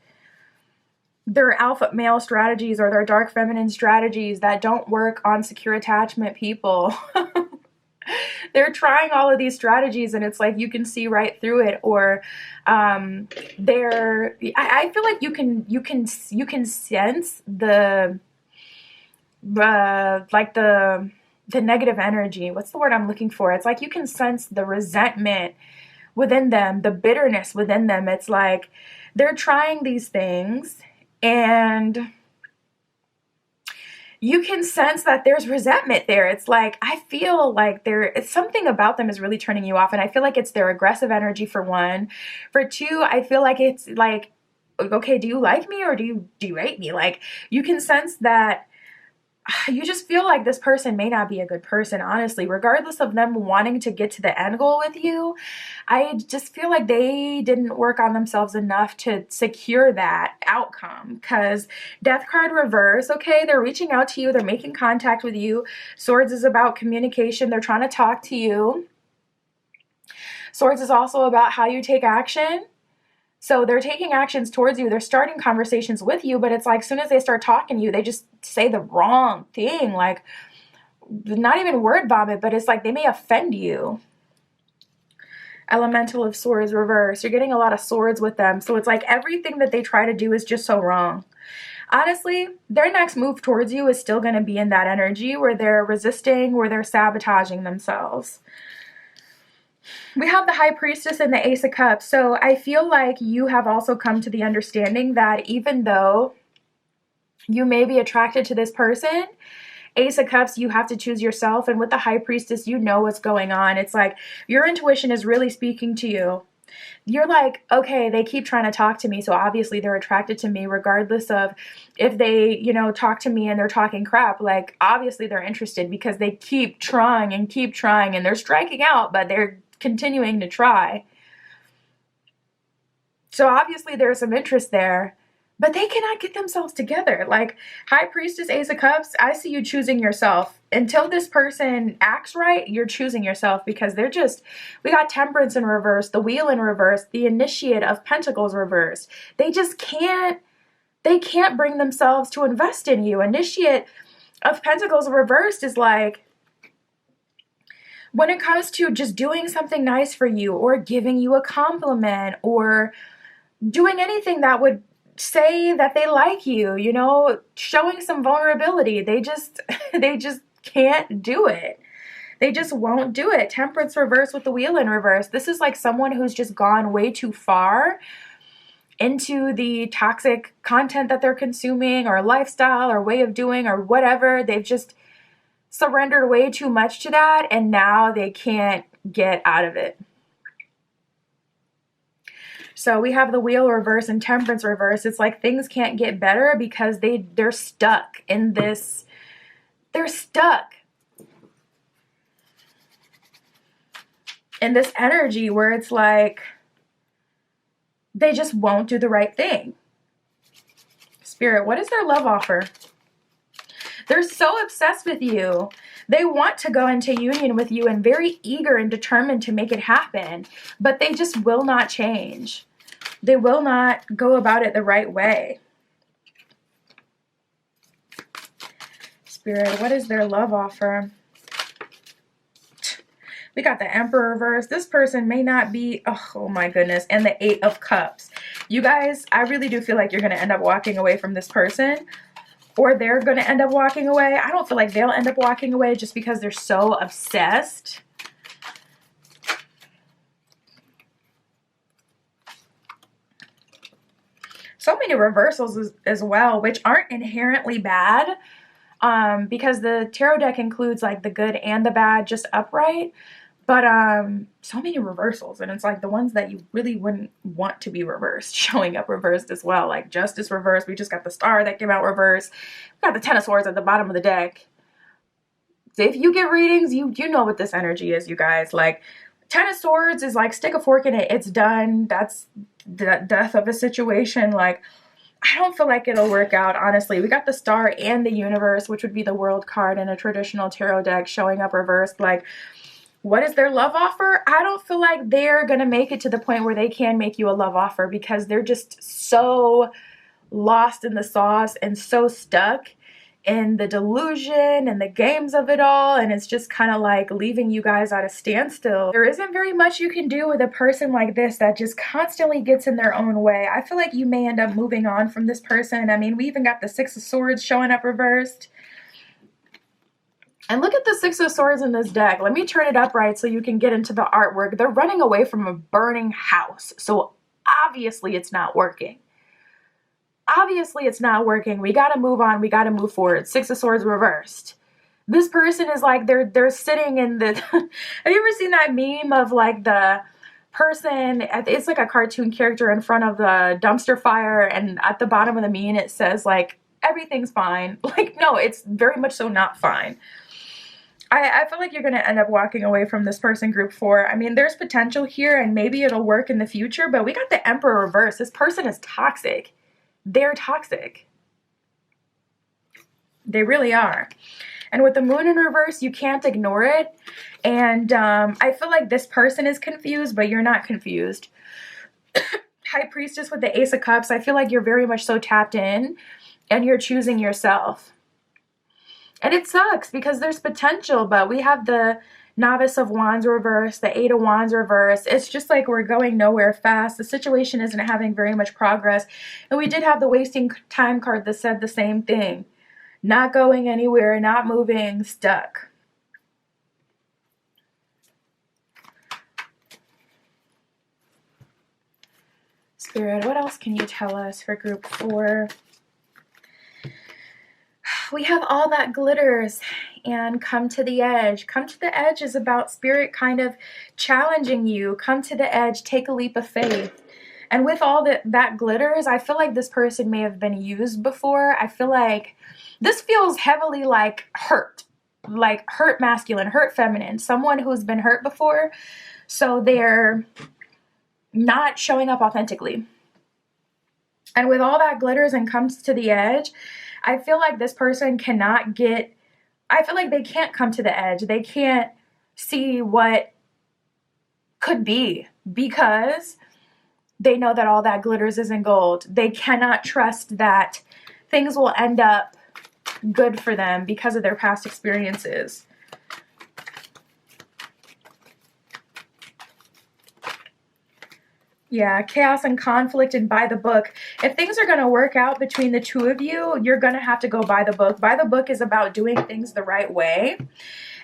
their alpha male strategies, or their dark feminine strategies that don't work on secure attachment people. They're trying all of these strategies, and it's like you can see right through it. Or I feel like you can sense the negative energy. What's the word I'm looking for? It's like you can sense the resentment within them, the bitterness within them. It's like they're trying these things, and you can sense that there's resentment there. It's like, I feel like it's something about them is really turning you off. And I feel like it's their aggressive energy, for one. For two, I feel like it's like, okay, do you like me or do you hate me? Like, you can sense that you just feel like this person may not be a good person, honestly, regardless of them wanting to get to the end goal with you. I just feel like they didn't work on themselves enough to secure that outcome, because Death card reverse, okay, they're reaching out to you, they're making contact with you. Swords is about communication, they're trying to talk to you. Swords is also about how you take action. So they're taking actions towards you. They're starting conversations with you, but it's like as soon as they start talking to you, they just say the wrong thing. Like, not even word vomit, but it's like they may offend you. Elemental of Swords reverse. You're getting a lot of swords with them. So it's like everything that they try to do is just so wrong. Honestly, their next move towards you is still going to be in that energy where they're resisting, where they're sabotaging themselves. We have the High Priestess and the Ace of Cups. So I feel like you have also come to the understanding that even though you may be attracted to this person, Ace of Cups, you have to choose yourself. And with the High Priestess, you know what's going on. It's like your intuition is really speaking to you. You're like, okay, they keep trying to talk to me, so obviously they're attracted to me, regardless of if they, talk to me and they're talking crap. Like, obviously they're interested because they keep trying and they're striking out, but they're continuing to try. So obviously there's some interest there, but they cannot get themselves together. Like, High Priestess, Ace of Cups, I see you choosing yourself. Until this person acts right, you're choosing yourself, because we got Temperance in reverse, the Wheel in reverse, the Initiate of Pentacles reversed. They can't bring themselves to invest in you. Initiate of Pentacles reversed is like, when it comes to just doing something nice for you, or giving you a compliment, or doing anything that would say that they like you, showing some vulnerability, they just can't do it. They just won't do it. Temperance reverse with the wheel in reverse. This is like someone who's just gone way too far into the toxic content that they're consuming, or lifestyle, or way of doing, or whatever. They've just surrendered way too much to that, and now they can't get out of it. So we have the wheel reverse and temperance reverse. It's like things can't get better because they're stuck in this. They're stuck in this energy where it's like they just won't do the right thing. Spirit, what is their love offer? They're so obsessed with you. They want to go into union with you and very eager and determined to make it happen, but they just will not change. They will not go about it the right way. Spirit, what is their love offer? We got the Emperor reverse. This person may not be, oh my goodness, and the 8 of Cups. You guys, I really do feel like you're going to end up walking away from this person, or they're going to end up walking away. I don't feel like they'll end up walking away just because they're so obsessed. So many reversals as well, which aren't inherently bad, because the tarot deck includes like the good and the bad just upright. But so many reversals, and it's like the ones that you really wouldn't want to be reversed showing up reversed as well. Like Justice reversed. We just got the Star that came out reversed. We got the Ten of Swords at the bottom of the deck. So if you get readings, you know what this energy is, you guys. Like Ten of Swords is like stick a fork in it. It's done. That's the death of a situation. Like I don't feel like it'll work out, honestly. We got the Star and the Universe, which would be the World card in a traditional tarot deck, showing up reversed. Like, what is their love offer? I don't feel like they're going to make it to the point where they can make you a love offer, because they're just so lost in the sauce and so stuck in the delusion and the games of it all, and it's just kind of like leaving you guys at a standstill. There isn't very much you can do with a person like this that just constantly gets in their own way. I feel like you may end up moving on from this person. I mean, we even got the Six of Swords showing up reversed. And look at the Six of Swords in this deck. Let me turn it upright so you can get into the artwork. They're running away from a burning house, so obviously it's not working. Obviously it's not working. We got to move on. We got to move forward. Six of Swords reversed. This person is like, they're sitting in the, have you ever seen that meme of like the person, it's like a cartoon character in front of the dumpster fire, and at the bottom of the meme it says like, everything's fine. Like, no, it's very much so not fine. I feel like you're going to end up walking away from this person, group 4. I mean, there's potential here and maybe it'll work in the future, but we got the Emperor reverse. This person is toxic. They're toxic. They really are. And with the Moon in reverse, you can't ignore it. And I feel like this person is confused, but you're not confused. High Priestess with the Ace of Cups, I feel like you're very much so tapped in and you're choosing yourself. And it sucks because there's potential, but we have the Novice of Wands reverse, the Eight of Wands reverse. It's just like we're going nowhere fast. The situation isn't having very much progress. And we did have the Wasting Time card that said the same thing. Not going anywhere, not moving, stuck. Spirit, what else can you tell us for group 4? We have All That Glitters and Come to the Edge. Come to the Edge is about Spirit kind of challenging you. Come to the edge, take a leap of faith. And with all that glitters, I feel like this person may have been used before. I feel like this feels heavily like hurt masculine, hurt feminine, someone who's been hurt before. So they're not showing up authentically. And with All That Glitters and Comes to the Edge, I feel like this person cannot get, I feel like they can't come to the edge. They can't see what could be because they know that all that glitters isn't gold. They cannot trust that things will end up good for them because of their past experiences. Yeah, chaos and conflict and by the book. If things are going to work out between the two of you, you're going to have to go by the book. By the book is about doing things the right way.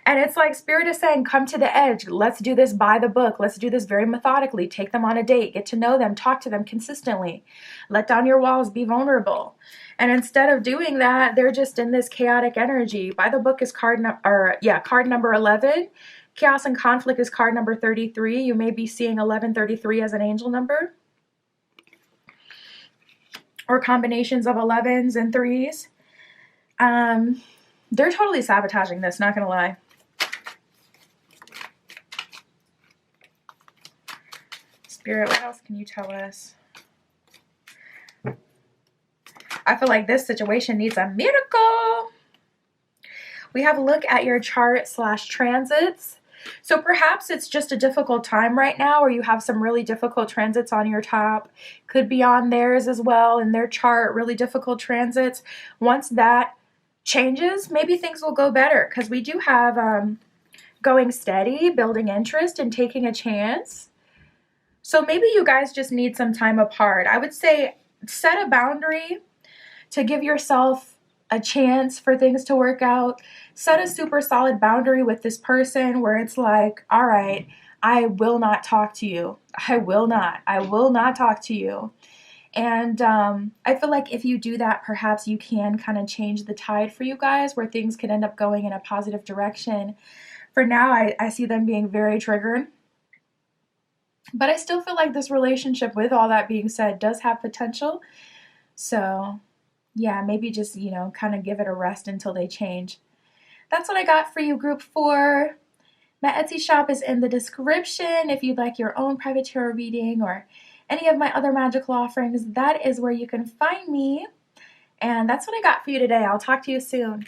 And it's like Spirit is saying, come to the edge. Let's do this by the book. Let's do this very methodically. Take them on a date. Get to know them. Talk to them consistently. Let down your walls. Be vulnerable. And instead of doing that, they're just in this chaotic energy. By the book is card number 11. Chaos and conflict is card number 33. You may be seeing 1133 as an angel number, or combinations of 11s and 3s. They're totally sabotaging this, not gonna lie. Spirit, what else can you tell us? I feel like this situation needs a miracle. We have a look at your chart / transits. So perhaps it's just a difficult time right now, or you have some really difficult transits on your top. Could be on theirs as well, in their chart, really difficult transits. Once that changes, maybe things will go better, because we do have going steady, building interest, and taking a chance. So maybe you guys just need some time apart. I would say set a boundary to give yourself a chance for things to work out. Set a super solid boundary with this person where it's like, all right, I will not talk to you. I will not talk to you. And I feel like if you do that, perhaps you can kind of change the tide for you guys, where things could end up going in a positive direction. For now, I see them being very triggered. But I still feel like this relationship, with all that being said, does have potential. So yeah, maybe just, kind of give it a rest until they change. That's what I got for you, group 4. My Etsy shop is in the description. If you'd like your own private tarot reading or any of my other magical offerings, that is where you can find me. And that's what I got for you today. I'll talk to you soon.